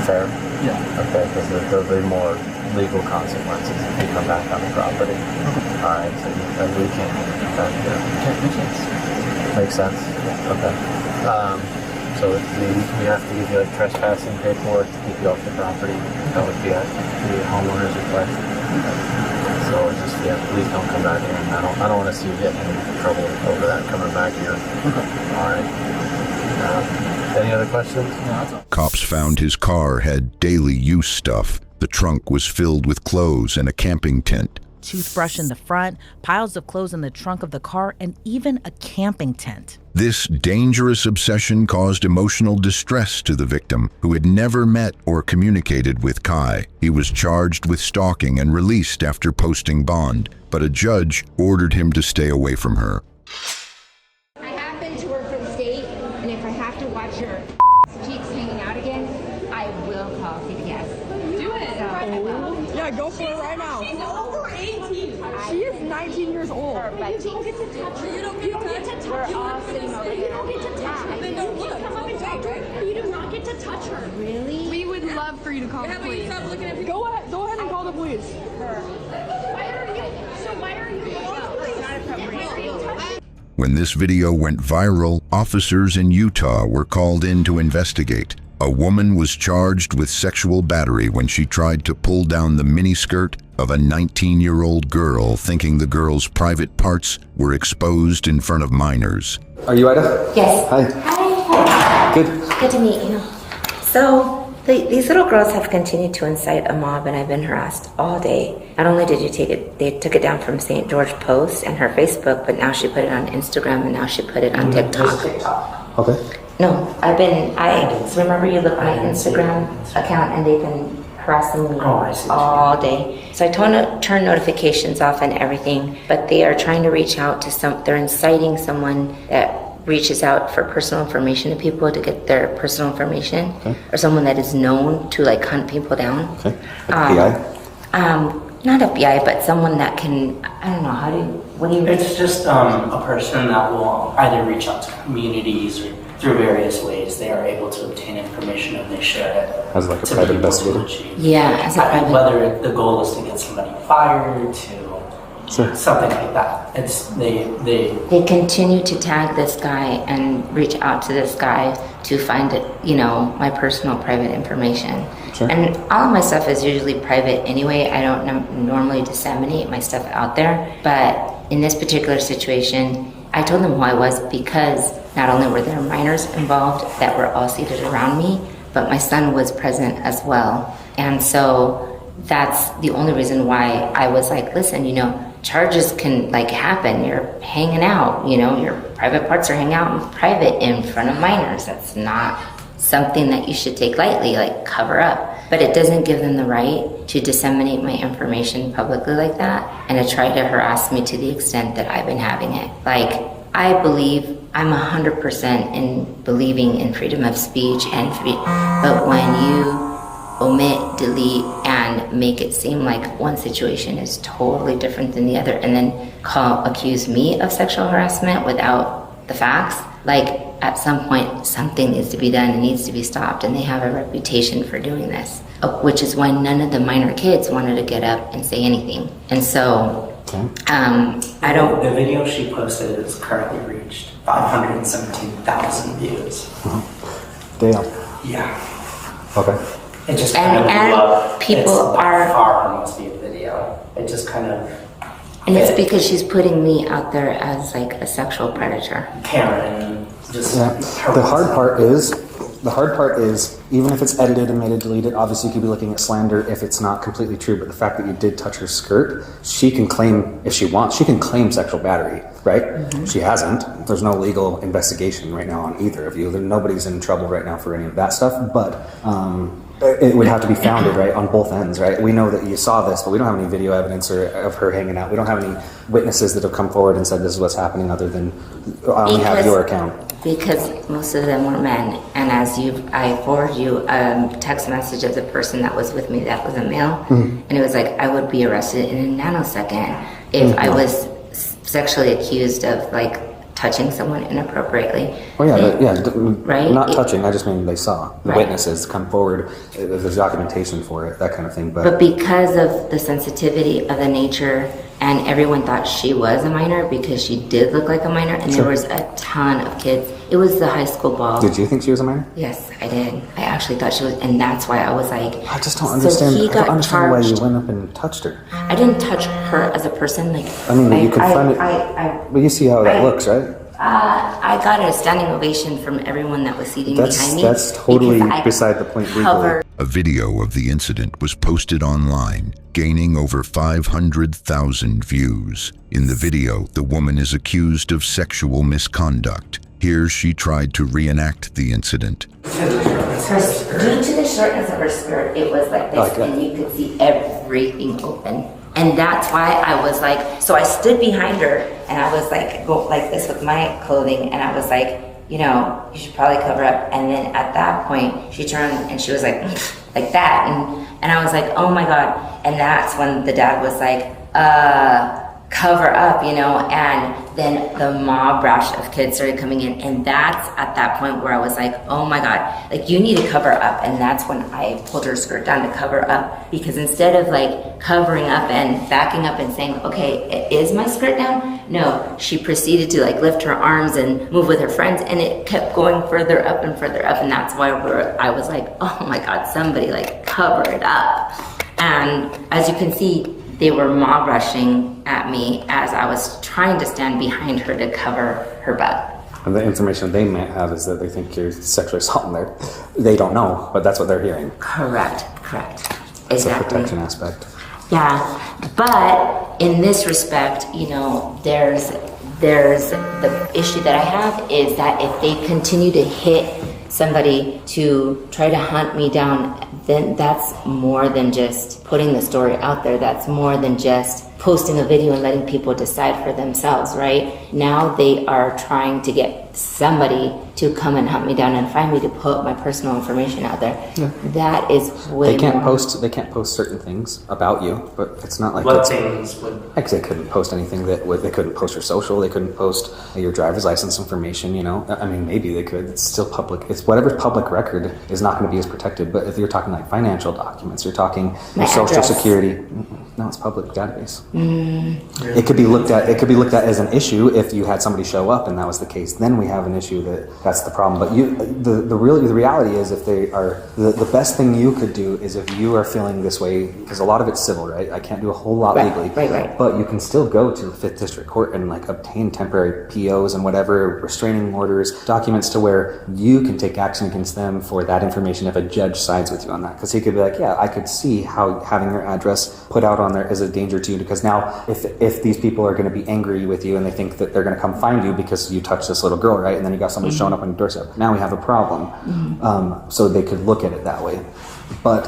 Fair? Yeah. Okay, because there'll be more legal consequences if you come back on the property. Alright, so we can't come back to it. Makes Makes sense? Okay. So we have to give you like trespassing paperwork to keep you off the property. That would be the homeowner's request. So just please don't come back here. I don't want to see you getting in trouble over that coming back here. All right. Any other questions? No. Cops found his car had daily use stuff. The trunk was filled with clothes and a camping tent. Toothbrush in the front, piles of clothes in the trunk of the car, and even a camping tent. This dangerous obsession caused emotional distress to the victim, who had never met or communicated with Kai. He was charged with stalking and released after posting bond, but a judge ordered him to stay away from her. I have been to work for the state, and if I have to watch your cheeks hanging out again, I will call CPS. Do it. I will. Yeah, go for it right now. She's over 18. She is 19 years old. But you don't get to touch her. You don't get to touch her. We're all sitting over here. You don't get to touch her. Then don't look. Come up and talk to her. You do not get to touch her. Really? We would love for you to call the police. Go ahead and call the police. Why are you not appropriate? When this video went viral, officers in Utah were called in to investigate. A woman was charged with sexual battery when she tried to pull down the miniskirt of a 19-year-old girl, thinking the girl's private parts were exposed in front of minors. Are you Ida? Yes. Hi. Hi. Good. Good to meet you. So, these little girls have continued to incite a mob, and I've been harassed all day. Not only did they took it down from St. George Post and her Facebook, but now she put it on Instagram, and now she put it on TikTok. Okay. No, so remember you look at my Instagram account, and they've been harassing me Oh, I see. all day. So I turn notifications off and everything, but they are trying to reach out to they're inciting someone that reaches out for personal information to people to get their personal information, or someone that is known to like hunt people down. Okay. FBI? Not FBI, but someone that can, I don't know, what do you It's just a person that will either reach out to communities or through various ways they are able to obtain information and they share it. As like a to private people to investigator? achieve. Yeah, as a private. Whether the goal is to get somebody fired, to something like that. It's they continue to tag this guy and reach out to this guy to find, my personal private information. Sure. And all of my stuff is usually private anyway. I don't normally disseminate my stuff out there. But in this particular situation, I told them who I was because not only were there minors involved that were all seated around me, but my son was present as well. And so that's the only reason why I was like, listen, charges can happen. You're hanging out, your private parts are hanging out in private in front of minors. That's not something that you should take lightly, cover up. But it doesn't give them the right to disseminate my information publicly like that and to try to harass me to the extent that I've been having it. I believe I'm 100% in believing in freedom of speech but when you omit, delete, and make it seem like one situation is totally different than the other and then accuse me of sexual harassment without the facts, at some point something needs to be done and needs to be stopped, and they have a reputation for doing this, which is why none of the minor kids wanted to get up and say anything. And so I don't. The video she posted has currently reached 517,000 views. Damn. Yeah. Okay. It just kind of blew up. People it's by far her most viewed video. It just kind of. And it's because she's putting me out there as a sexual predator. Karen, just The hard part is, even if it's edited and made it deleted, obviously you could be looking at slander if it's not completely true, but the fact that you did touch her skirt, she can claim, if she wants, she can claim sexual battery, right? Mm-hmm. She hasn't. There's no legal investigation right now on either of you. Nobody's in trouble right now for any of that stuff, but it would have to be founded, right, on both ends, right? We know that you saw this, but we don't have any video evidence of her hanging out. We don't have any witnesses that have come forward and said this is what's happening other than I only have your account. Because most of them were men, and I forwarded you a text message of the person that was with me that was a male, and it was I would be arrested in a nanosecond if I was sexually accused of touching someone inappropriately. Well, right? Not touching. I just mean they saw the witnesses come forward. There's documentation for it, that kind of thing. But because of the sensitivity of the nature, and everyone thought she was a minor because she did look like a minor, and there was a ton of kids. It was the high school ball. Did you think she was a minor? Yes, I did. I actually thought she was, and that's why I was I just don't understand. I don't understand why you went up and touched her. I didn't touch her as a person. You confronted. But you see how that looks, right? I got a standing ovation from everyone that was seating behind me. That's totally beside the point legally. A video of the incident was posted online, gaining over 500,000 views. In the video, the woman is accused of sexual misconduct. Here she tried to reenact the incident. Due to the shortness of her skirt, it was like this, and you could see everything open. And that's why I was so I stood behind her, and I was go like this with my clothing, and I was you should probably cover up. And then at that point, she turned and she was like that, and I was oh my God. And that's when the dad was cover up, and then the mob rush of kids started coming in, and that's at that point where I was oh my God, you need to cover up. And that's when I pulled her skirt down to cover up, because instead of covering up and backing up and saying, okay, is my skirt down? No, she proceeded to lift her arms and move with her friends, and it kept going further up and further up, and that's why I was oh my God, somebody cover it up. And as you can see, they were mob rushing at me as I was trying to stand behind her to cover her butt. And the information they might have is that they think you're sexually assaulting her. They don't know, but that's what they're hearing. Correct. It's Exactly. a protection aspect. Yeah, but in this respect, there's the issue that I have is that if they continue to hit somebody to try to hunt me down, then that's more than just putting the story out there. That's more than just posting a video and letting people decide for themselves, right? Now they are trying to get somebody to come and hunt me down and find me to put my personal information out there. Yeah. That is way They can't more. post certain things about you, but it's not like What it's, things would... like they couldn't post anything they couldn't post your social, they couldn't post your driver's license information, you know. I mean, maybe they could. It's still public. It's whatever's public record is not going to be as protected. But if you're talking like financial documents, you're talking My your social address. security. No, it's public database. Mm. It could be looked at. It could be looked at as an issue if you had somebody show up and that was the case. Then we have an issue that's the problem. But the reality is, if they are the best thing you could do is if you are feeling this way, because a lot of it's civil, right? I can't do a whole lot legally, right. But you can still go to the 5th District Court and like obtain temporary POs and whatever, restraining orders, documents to where you can take action against them for that information if a judge sides with you on that. Because he could be like, yeah, I could see how having your address put out on there is a danger to you, because now if these people are going to be angry with you and they think that they're going to come find you because you touched this little girl, right? And then you got somebody showing up on your doorstep. Now we have a problem. So they could look at it that way. But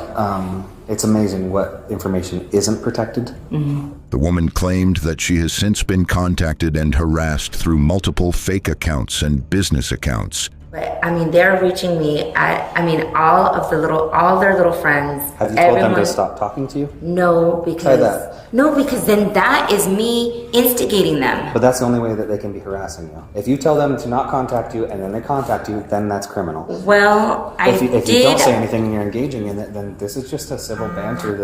it's amazing what information isn't protected. The woman claimed that she has since been contacted and harassed through multiple fake accounts and business accounts. But I mean, they're reaching me. All their little friends. Have you told them to stop talking to you? No, Try that. because then that is me instigating them. But that's the only way that they can be harassing you. If you tell them to not contact you and then they contact you, then that's criminal. Well, If you don't say anything and you're engaging in it, then this is just a civil banter.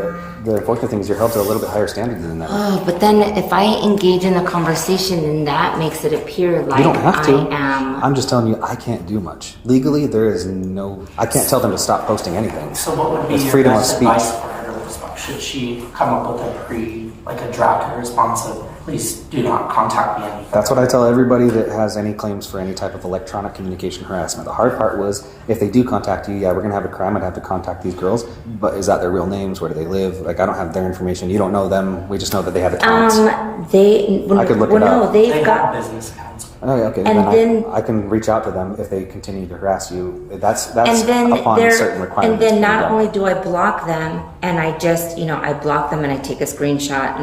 The unfortunate thing is you're held to a little bit higher standard than that. Oh, but then if I engage in the conversation, then that makes it appear like You don't have to. I am. I'm just telling you, I can't do much. Legally, there is no... I can't tell them to stop posting anything. So what would be It's your freedom of best speech. advice for her to respond? Should she come up with a drafted response of, please do not contact me any further? That's what I tell everybody that has any claims for any type of electronic communication harassment. The hard part was, if they do contact you, yeah, we're going to have a crime. I'd have to contact these girls. But is that their real names? Where do they live? Like, I don't have their information. You don't know them. We just know that they have accounts. I could look it up. No, they've got business accounts. Oh, okay. And then I can reach out to them if they continue to harass you. That's and then upon certain requirements. and then not only do I block them, and I just I block them and I take a screenshot,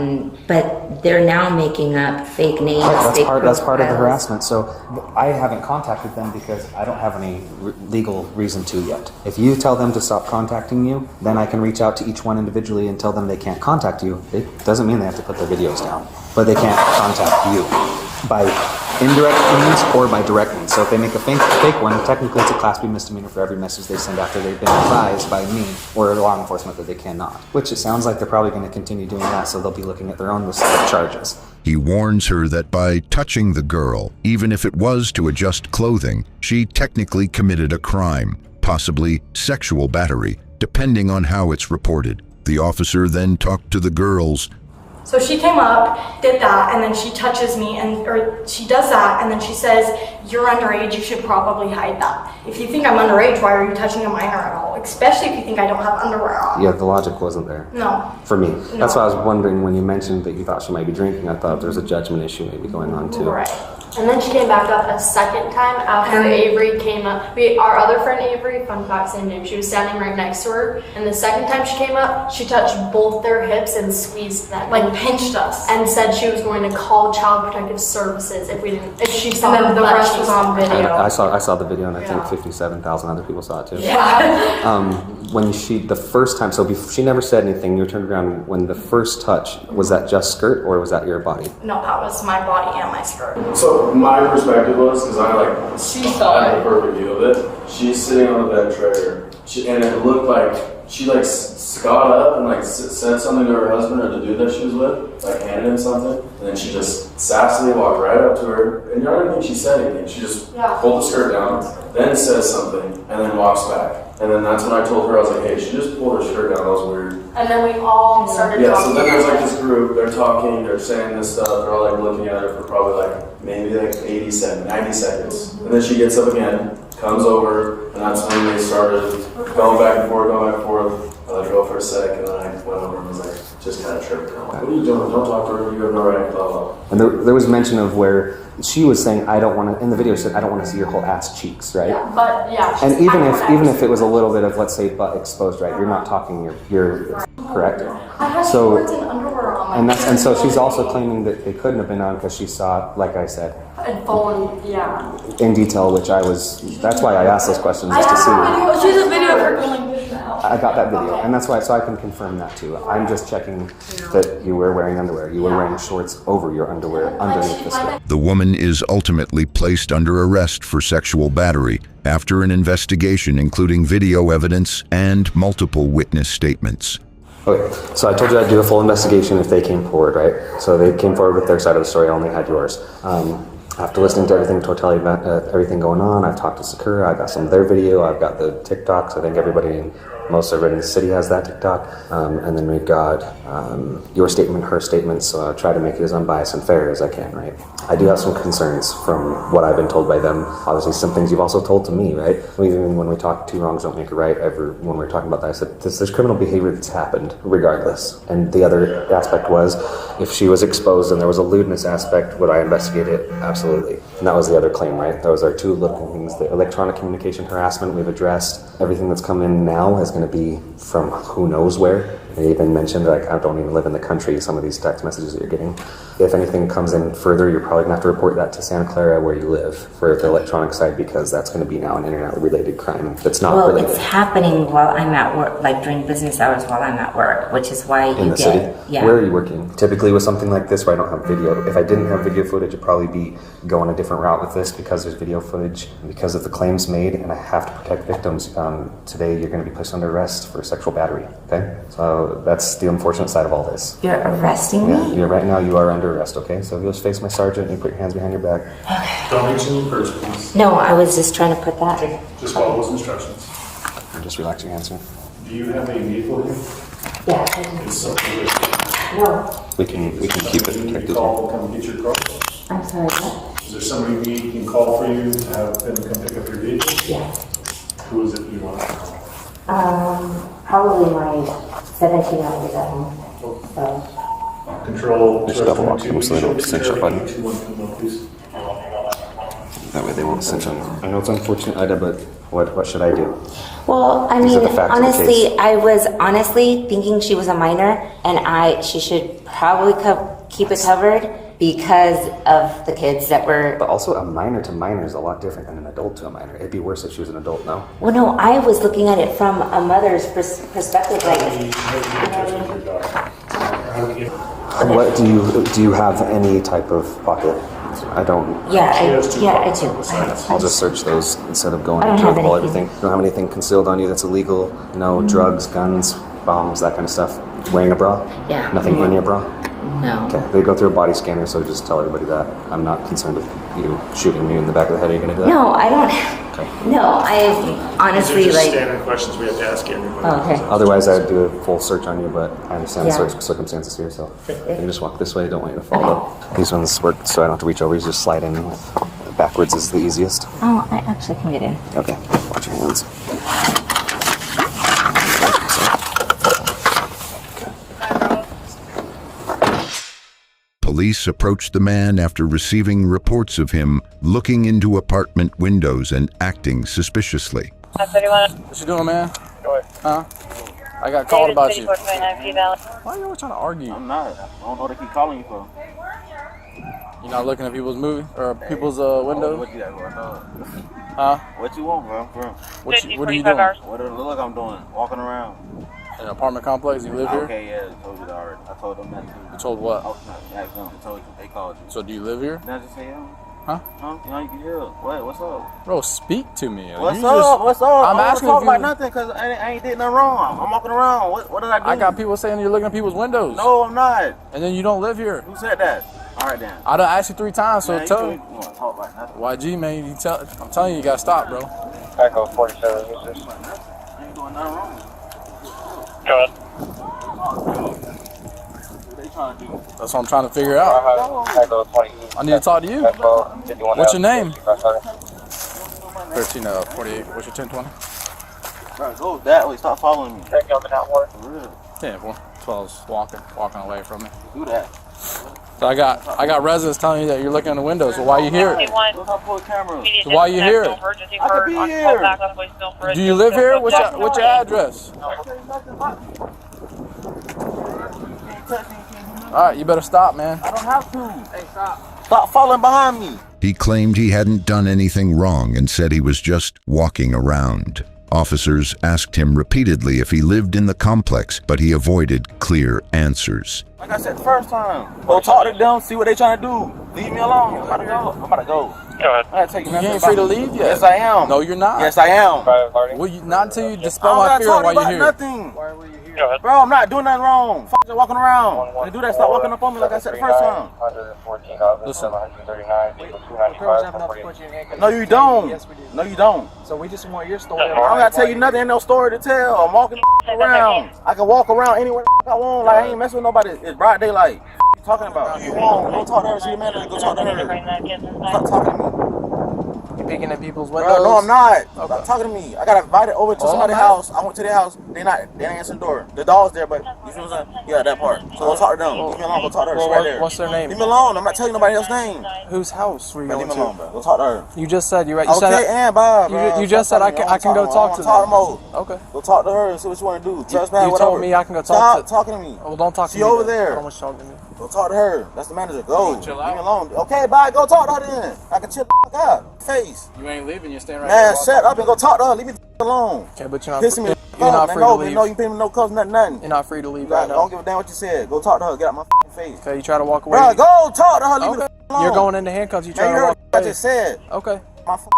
but they're now making up fake names. That's part of the harassment. So I haven't contacted them because I don't have any legal reason to yet. If you tell them to stop contacting you, then I can reach out to each one individually and tell them they can't contact you. It doesn't mean they have to put their videos down, but they can't contact you by indirect means or by direct means. So if they make a fake one, technically it's a Class B misdemeanor for every message they send after they've been advised by me or law enforcement that they cannot. Which it sounds like they're probably going to continue doing that, so they'll be looking at their own list of charges. He warns her that by touching the girl, even if it was to adjust clothing, she technically committed a crime, possibly sexual battery, depending on how it's reported. The officer then talked to the girls. So she came up, did that, and then she touches me, or she does that, and then she says, "You're underage, you should probably hide that. If you think I'm underage, why are you touching a minor at all? Especially if you think I don't have underwear on." Yeah, the logic wasn't there. No. For me. No. That's why I was wondering when you mentioned that you thought she might be drinking. I thought there was a judgment issue maybe going on too. Right. And then she came back up a second time after Avery came up. Our other friend Avery, fun fact, same name, she was standing right next to her. And the second time she came up, she touched both their hips and squeezed them. Like pinched us. And said she was going to call Child Protective Services if she saw and then the rest was on video. I saw the video, and I think 57,000 other people saw it too. Yeah. When the first time, so she never said anything. You turned around when the first touch. Was that just skirt or was that your body? No, that was my body and my skirt. So my perspective was, because I had a perfect view of it. She's sitting on the bed trailer, and it looked like she got up and said something to her husband or the dude that she was with, handed him something, and then she just sassily walked right up to her, and I don't think she said anything. She just pulled the skirt down, then says something, and then walks back. And then that's when I told her, I was like, hey, she just pulled her skirt down, that was weird. And then we all started talking. So then there's this group, they're talking, they're saying this stuff, they're all looking at her for probably maybe 80 seconds, 90 seconds. And then she gets up again, comes over, and that's when they started going back and forth. I let her go for a sec, and then I went over and was like, just kind of tripping. I'm like, what are you doing? Don't talk to her. You have no right, blah, blah. And there was mention of where she was saying, I don't want to, in the video she said, I don't want to see your whole ass cheeks, right? Yeah, but yeah. And even if it was a little bit of, let's say, butt exposed, right? You're not talking, you're correct? I had shorts and underwear on. And so she's also claiming that they couldn't have been on because she saw, like I said, And fallen, yeah. in detail, that's why I asked those questions, just to see. She has a video of her going. I got that video, and that's why, so I can confirm that too. I'm just checking that you were wearing underwear. You were wearing shorts over your underwear underneath the skirt. The woman is ultimately placed under arrest for sexual battery after an investigation including video evidence and multiple witness statements. Okay, so I told you I'd do a full investigation if they came forward, right? So they came forward with their side of the story, I only had yours. After listening to everything, totality about everything going on, I've talked to Sakura, I've got some of their video, I've got the TikToks. I think most everybody in the city has that TikTok. And then we've got your statement, her statement, so I'll try to make it as unbiased and fair as I can, right? I do have some concerns from what I've been told by them. Obviously, some things you've also told to me, right? Even when we talk two wrongs don't make a right, when we were talking about that, I said, there's criminal behavior that's happened, regardless. And the other aspect was, if she was exposed and there was a lewdness aspect, would I investigate it? Absolutely. And that was the other claim, right? Those are two looking things. The electronic communication harassment we've addressed. Everything that's come in now is going to be from who knows where. They even mentioned, like, I don't even live in the country, some of these text messages that you're getting. If anything comes in further, you're probably going to have to report that to Santa Clara where you live for the electronic side, because that's going to be now an internet-related crime that's not related. Well, it's happening while I'm at work, like during business hours while I'm at work, which is why in the city? Yeah. Where are you working? Typically with something like this where I don't have video, if I didn't have video footage, it'd probably be going a different route with this, because there's video footage, because of the claims made, and I have to protect victims. Today you're going to be placed under arrest for sexual battery, okay? So that's the unfortunate side of all this. You're arresting me? Yeah, right now you are under arrest, okay? So if you'll just face my sergeant and put your hands behind your back. Don't reach in your purse, please. No, I was just trying to put that. Just follow those instructions. And just relax your hands, sir. Do you have any vehicle here? Yeah, I do. It's something that No. We can keep it you protected. can call to come get your car. I'm sorry, what? Is there somebody we can call for you to have them come pick up your vehicle? Yeah. Who is it you want to call? Probably my 17-year-old at home. So. Control. Just double lock them so they don't cinch your button. Please. That way they won't cinch on them. I know it's unfortunate, Ida, but what should I do? Well, I These are mean, the facts of the honestly, case. I was honestly thinking she was a minor, and she should probably keep it covered because of the kids that were. But also, a minor to minor is a lot different than an adult to a minor. It'd be worse if she was an adult, no? Well, no, I was looking at it from a mother's perspective, like. What do you have any type of pocket? I don't. Yeah, I do. I'll just search those instead of going I don't into have everything. You don't have anything concealed on you that's illegal? No drugs, guns, bombs, that kind of stuff? Wearing a bra? Yeah. Nothing in your bra? No. Okay, they go through a body scanner, so just tell everybody that. I'm not concerned with you shooting me in the back of the head. Are you going to do that? No, I don't. Okay. No, I honestly These are just like. standard questions we have to ask everybody. Oh, okay. Otherwise, I'd do a full search on you, but I understand Yeah. the circumstances here, so you can just walk this way. Don't want you to fall up. These ones work, so I don't have to reach over. You just slide in. Backwards is the easiest. Oh, I actually can get in. Okay, watch your hands. Police approached the man after receiving reports of him looking into apartment windows and acting suspiciously. What you doing, man? Huh? I got called about you. Why are you always trying to argue? I'm not. I don't know what they keep calling you for. You're not looking at people's people's windows? What you got going on? Huh? What you want, bro? What are you doing? What does it look like I'm doing? Walking around. In an apartment complex? You live here? Okay, yeah, I told you that already. I told them that too. You told what? I told you. They called you. So do you live here? Did I just say Huh? Huh? You know, you can hear. What's up? Bro, speak to me. What's up? What's up? I'm asking talk if about nothing because I ain't did nothing wrong. I'm walking around. What did I do? I got people saying you're looking at people's windows. No, I'm not. And then you don't live here. Who said that? All right, then. I done asked you 3 times, so Man, tell me. you want to talk like nothing. YG, man, I'm telling you, you gotta stop, bro. Echo 47 users. I ain't doing nothing wrong. Go ahead. What they trying to do? That's what I'm trying to figure out. Echo 20. I need to talk to you. What's your name? 1348. What's your 1020? Bro, go that way. Stop following me. Check on the network. For real. 10-4. 12's walking away from me. Do that. So I got residents telling me that you're looking in the windows. So why you here? So why you here? I could be here. Do you live here? What's your address? All right, you better stop, man. I don't have to. Hey, stop. Stop falling behind me. He claimed he hadn't done anything wrong and said he was just walking around. Officers asked him repeatedly if he lived in the complex, but he avoided clear answers. Like I said the first time, go talk to them, see what they trying to do. Leave me alone. I'm about to go. You ain't free to leave yet. Yes, I am. No, you're not. Yes, I am. Well, not until you dispel my fear while you're here. Nothing. Bro, I'm not doing nothing wrong. F*** just walking around. When you do that, stop walking up on me like I said the first time. Listen. No, you don't. No, you don't. So we just want your story. I don't gotta tell you nothing. Ain't no story to tell. I'm walking around. I can walk around anywhere I want. Like I ain't messing with nobody. It's broad daylight. What you talking about? You won't. Go talk to her. See your manager. Go talk to her. Stop talking to me. You peeking at people's windows? Bro, no, I'm not. Stop talking to me. I got invited over to somebody's house. I went to their house. They ain't answering the door. The dog's there, but you feel what I'm saying? Yeah, that part. So go talk to them. Leave me alone. Go talk to her. She's right there. What's their name? Leave me alone. I'm not telling nobody else's name. Whose house were you going to? Leave me alone, bro. Go talk to her. You just said you right. Okay, and bye, bro. You just said I can go talk to them. Okay. Go talk to her and see what you want to do. Trespass, you told me I can go talk to. Stop talking to me. Well, don't talk to me. She over there. I don't want you talking to me. Go talk to her. That's the manager. Go. Leave me alone. Okay, bye. Go talk to her then. I can chill the fuck out. Face. You ain't leaving. You're staying right there. Man, shut up and go talk to her. Leave me alone. Okay, but you're not. Pissing me. You're not free to leave. No, you paying me no cost, nothing. You're not free to leave right now. Don't give a damn what you said. Go talk to her. Get out my face. Okay, you try to walk away. Bro, go talk to her. Leave me alone. You're going into handcuffs. You try to walk away. I just said. Okay. My face,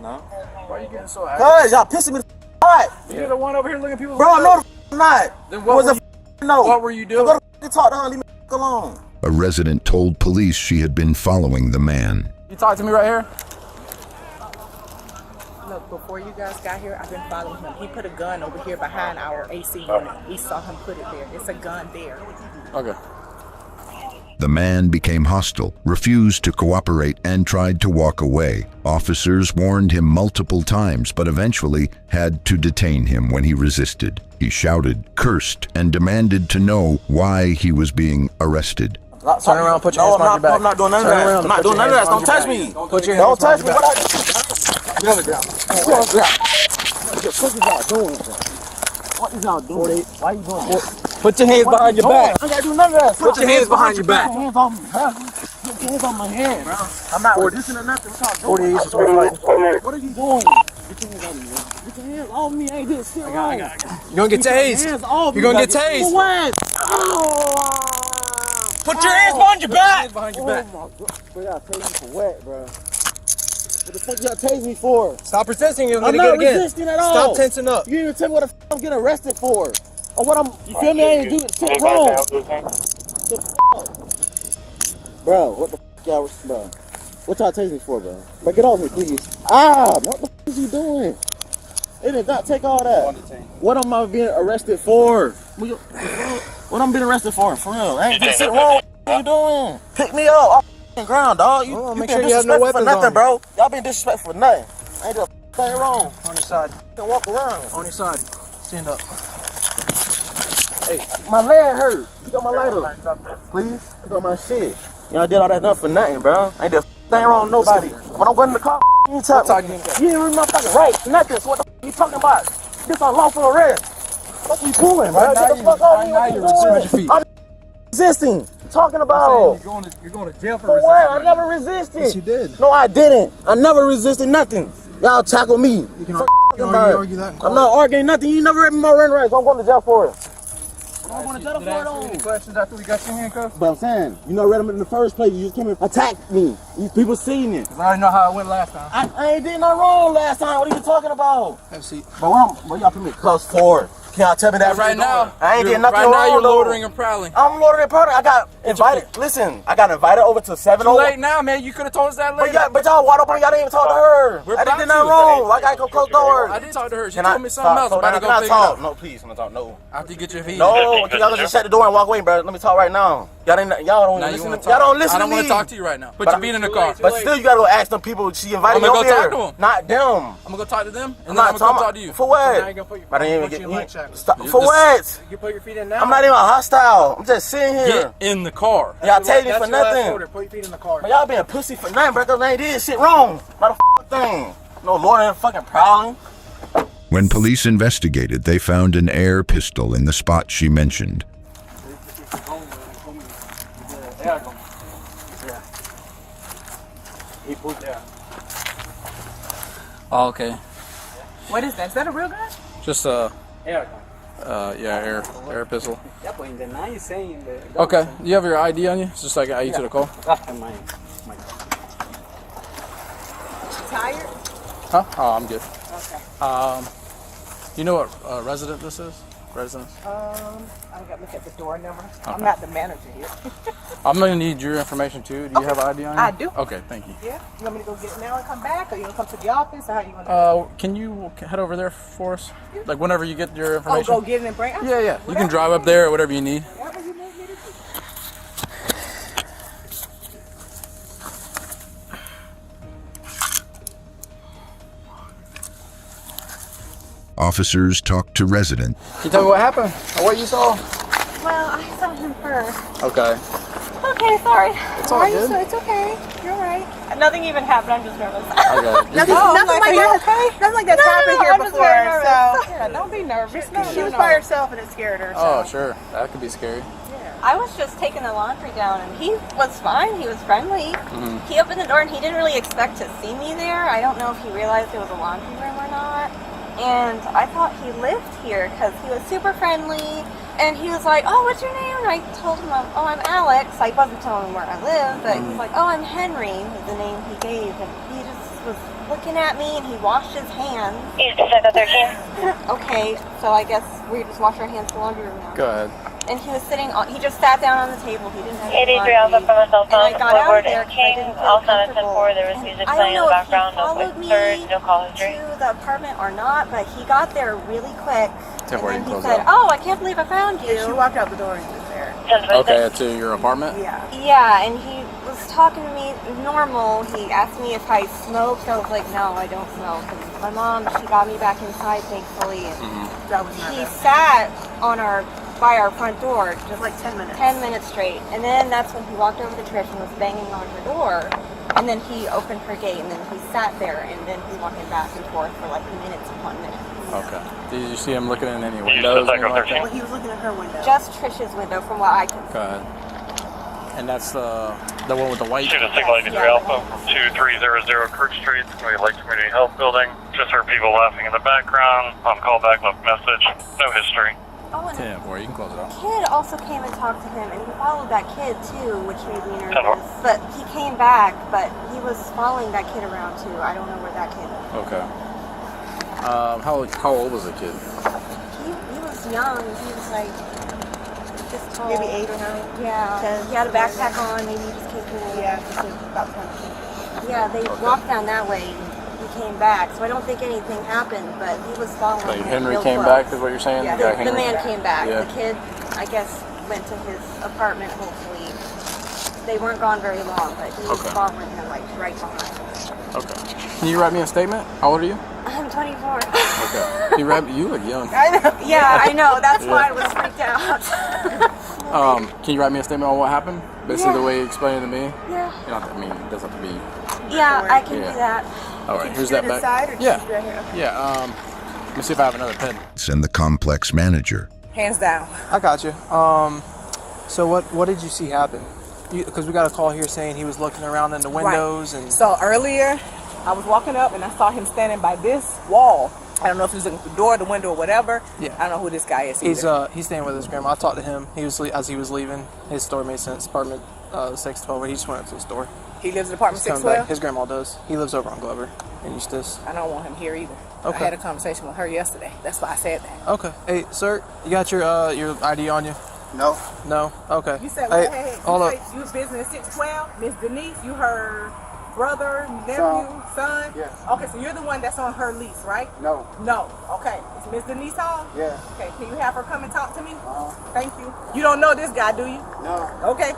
no. Why are you getting so angry? Cause y'all pissing me hot. You're the one over here looking at people. Bro, no, I'm not. Then what were you doing? Go to talk to her. Leave me alone. A resident told police she had been following the man. You talk to me right here? Look, before you guys got here, I've been following him. He put a gun over here behind our AC unit. We saw him put it there. It's a gun there. Okay. The man became hostile, refused to cooperate, and tried to walk away. Officers warned him multiple times, but eventually had to detain him when he resisted. He shouted, cursed, and demanded to know why he was being arrested. Turn around, put your hands behind your back. I'm not doing none of that. I'm not doing none of that. Don't touch me. Put your hands behind your back. Get on the ground. What y'all doing? What is y'all doing? Why are you doing this? Put your hands behind your back. I gotta do none of that. Put your hands behind your back. Put your hands on me, bro. Put your hands on my hand, bro. I'm not resisting or nothing. What y'all doing? 48 is fighting. What are you doing? Get your hands on me, bro. Get your hands off me. I ain't did shit wrong. You're gonna get tased. You're gonna get tased. For what? Put your hands behind your back. Behind your back. Oh my God. Bro, y'all tase me for what, bro? What the fuck y'all tase me for? Stop resisting. You're I'm not resisting at all. Stop tensing up. You didn't even tell me what the fuck I'm getting arrested for. Or what I'm, you feel me? I ain't doing shit wrong. The fuck? Bro, what the fuck y'all, bro? What y'all tasing me for, bro? Bro, get off me, please. What the fuck is you doing? It did not take all that. What am I being arrested for? What I'm being arrested for real? I ain't doing shit wrong. What are you doing? Pick me up off the ground, dog. You make been sure you have no disrespectful weapons for nothing, on you. bro. Y'all been disrespectful for nothing. I ain't doing nothing wrong. On your side. You can walk around. On your side. Stand up. Hey, my leg hurt. You got my lighter. Please? You got my shit. Y'all did all that nothing for nothing, bro. I ain't did nothing wrong with nobody. When I'm going to the car, you ain't talking. You ain't really motherfucking right. Nothing. So what the fuck you talking about? This unlawful arrest. What you doing, bro? Get the fuck off me. What you doing? I'm resisting. Talking about. You're going to jail for what? I never resisted. Yes, you did. No, I didn't. I never resisted nothing. Y'all tackle me. You can argue that. I'm not arguing nothing. You never read me my run rights. I'm going to jail for it. I'm going to jail for it. Any questions after we got your handcuffs? But I'm saying, you never read them in the first place. You just came and attacked me. These people seen it. I already know how it went last time. I ain't did nothing wrong last time. What are you talking about? Have a seat. But what y'all put me cuffs for? Can y'all tell me that right now? I ain't did nothing wrong. Right now you're loitering and prowling. I'm loitering and prowling. I got invited. Listen, I got invited over to 7 Too late now, man. You could have told us that later. But y'all wide open. Y'all didn't even talk to her. I didn't do nothing wrong. I gotta go close doors. I did talk to her. She told me something else. I'm about to go pick it up. No, please. I'm gonna talk. No. After you get your feet. No, y'all just shut the door and walk away, bro. Let me talk right now. Y'all don't listen. Y'all don't listen to me. I don't want to talk to you right now. Put your feet in the car. But still, you gotta go ask them people. She invited me over here. I'm gonna go talk to them. Not them. I'm gonna go talk to them, and I'm then I'm not gonna come talk to you. For what? I didn't even get. Stop. For what? You put your feet in now. I'm not even hostile. I'm just sitting here. Get in the car. Y'all tased me for nothing. Put your feet in the car. But y'all being a pussy for nothing, bro. They ain't did shit wrong. Not a thing. No loitering and fucking prowling. When police investigated, they found an air pistol in the spot she mentioned. He put there. Oh, okay. What is that? Is that a real gun? Just Air. air pistol. Yeah, but in the night saying that. Okay. You have your ID on you? It's just like I to the call. Tired? Huh? Oh, I'm good. Okay. You know what resident this is? Residence? I gotta look at the door number. Okay. I'm not the manager here. I'm gonna need your information too. Do you have an ID on you? I do. Okay, thank you. Yeah. You want me to go get it now and come back, or you want to come to the office, or how you want to? Can you head over there for us? Like whenever you get your information. Oh, go get it and bring it. Yeah, yeah. You can drive up there or whatever you need. Whatever you need me to do. Officers talked to resident. Can you tell me what happened or what you saw? Well, I saw him first. Okay. Okay, sorry. It's all good. It's okay. You're right. Nothing even happened. I'm just nervous. Okay. Nothing like that's happened here I'm just before. very nervous. So yeah, don't be nervous. She was by herself and it scared her. Oh, sure. That could be scary. I was just taking the laundry down, and he was fine. He was friendly. Mm-hmm. He opened the door, and he didn't really expect to see me there. I don't know if he realized it was a laundry room or not. And I thought he lived here because he was super friendly. And he was like, "Oh, what's your name?" And I told him, "Oh, I'm Alex." I wasn't telling him where I live, but he was like, "Oh, I'm Henry," was the name he gave. And he just was looking at me, and he washed his hands. Okay, so I guess we just wash our hands in the laundry room now. Go ahead. And he was sitting on, he just sat down on the table. He didn't have 83 Alpha from a cell phone. And I got out of there King, also on 10-4, there was music playing in the background, no quick third, no call history. To the apartment or not, but he got there really quick. And then he said, up. "Oh, I can't believe I found you." She walked out the door and he was there. Okay, to your apartment? Yeah, and he was talking to me normal. He asked me if I smoked. I was like, "No, I don't smoke." And my mom, she got me back inside, thankfully. And he sat on by our front door just like 10 minutes. 10 minutes straight. And then that's when he walked over to Trish and was banging on her door. And then he opened her gate, and then he sat there, and then he walking back and forth for like minutes upon minutes. Okay. Did you see him looking in any windows? Well, he was looking at her window. Just Trish's window, from what I can see. Go ahead. And that's the one with the white. Shoot a signal 83 Alpha, 2300 Kirk Street, Lake Community Health Building. Just heard people laughing in the background. On call back, left message. No history. Oh, and 10-4, you can close it a off. kid also came and talked to him, and he followed that kid too, which made me nervous. But he came back, but he was following that kid around too. I don't know where that kid is. Okay. How old was the kid? He was young. He was like just tall. Maybe 8 or 9. Yeah. 10. He had a backpack on. Maybe he just came through. Yeah, about 20. Yeah, they walked down that way. And he came back, so I don't think anything happened. But he was following. Like him Henry real came close. back, is what you're saying? Yeah, The guy the Henry? man came back. Yeah. The kid, I guess, went to his apartment. Hopefully, they weren't gone very long, but he was following him like right behind. Okay. Can you write me a statement? How old are you? I'm 24. Okay. You look young. I know. Yeah, I know. That's Yeah. why I was freaked out. Can you write me a statement on what happened? Basically, the way you explained it to me. Yeah. You don't have to, it doesn't have to be. Yeah, I can Yeah. do that. All right. Here's that back. Yeah. Yeah. Let me see if I have another pen. And the complex manager. Hands down. I got you. So what did you see happen? Because we got a call here saying he was looking around in the windows and. So earlier, I was walking up and I saw him standing by this wall. I don't know if he was looking at the door, the window, or whatever. Yeah. I don't know who this guy is either. He's staying with his grandma. I talked to him. As he was leaving. His store made sense. Apartment 612. He just went up to the store. He lives in apartment He's coming 612? back. His grandma does. He lives over on Glover in Eustis. I don't want him here either. Okay. I had a conversation with her yesterday. That's why I said that. Okay. Hey, sir, you got your ID on you? No. No? Okay. You said, hey, hold up. You was visiting at 612? Miss Denise, you her brother, nephew, son? Yes. Okay, so you're the one that's on her lease, right? No. No. Okay. Is Miss Denise home? Yeah. Okay, can you have her come and talk to me? Thank you. You don't know this guy, do you? No. Okay.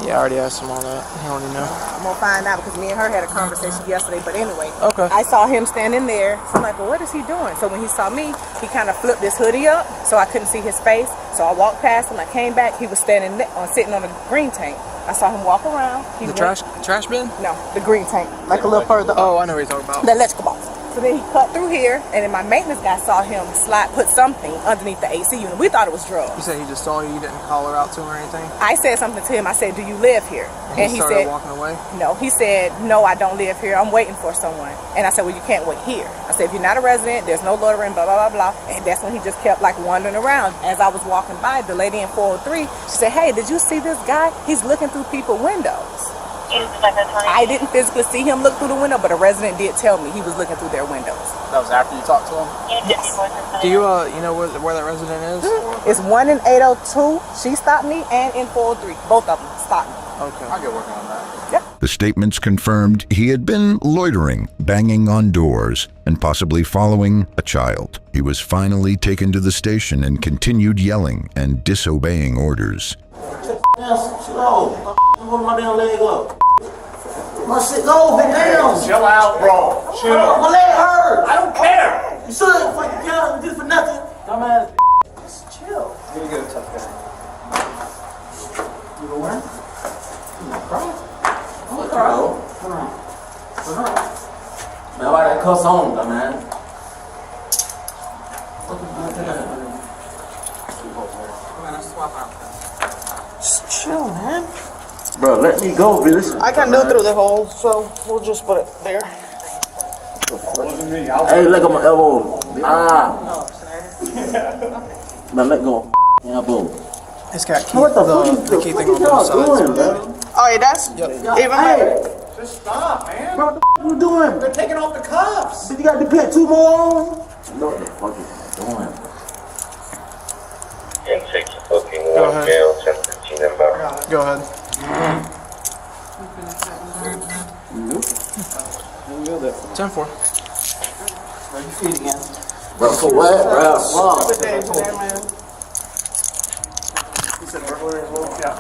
Yeah, I already asked him all that. He already know. I'm gonna find out because me and her had a conversation yesterday. But anyway, okay. I saw him standing there. So I'm like, well, what is he doing? So when he saw me, he kind of flipped his hoodie up so I couldn't see his face. So I walked past him. I came back. He was standing sitting on a green tank. I saw him walk around. The trash bin? No, the green tank, like a little further up. Oh, I know what you're talking about. The electrical box. So then he cut through here, and then my maintenance guy saw him put something underneath the AC unit. We thought it was drugs. You said he just saw you, you didn't call her out to him or anything? I said something to him. I said, do you live here? And he started said, walking away? No, he said, no, I don't live here. I'm waiting for someone. And I said, well, you can't wait here. I said, if you're not a resident, there's no loitering, blah, blah, blah, blah. And that's when he just kept like wandering around. As I was walking by, the lady in 403, she said, hey, did you see this guy? He's looking through people's windows. I didn't physically see him look through the window, but a resident did tell me he was looking through their windows. That was after you talked to him? Yes. Do you, you know where that resident is? It's one in 802. She stopped me, and in 403. Both of them stopped me. Okay. I'll get working on that. Yep. The statements confirmed he had been loitering, banging on doors, and possibly following a child. He was finally taken to the station and continued yelling and disobeying orders. Hold my damn leg up. My shit, go, bend down. Chill out, bro. Chill. My leg hurt. I don't care. You should fucking kill. You did it for nothing. Dumbass. Just chill. You're gonna get a tough guy. You go where? You gonna cry? I'm gonna cry. Hold on. Hold on. Man, why that cuss on, dumbass? Just chill, man. Bro, let me go, bitch. I can do through the hole, so we'll just put it there. Hey, look at my elbow. Ah. Man, let go. Elbow. It's got What the key thing on both sides. Oh, yeah, that's even better. Just stop, man. Bro, what the f you doing? They're taking off the cuffs. Did you got to put 2 more on? Know what the fuck is doing? Intake booking 1 male, 1015 inbound. Go ahead. 10-4. Bro, you feet again. Bro, for what, bro? He said burglary as well? Yeah.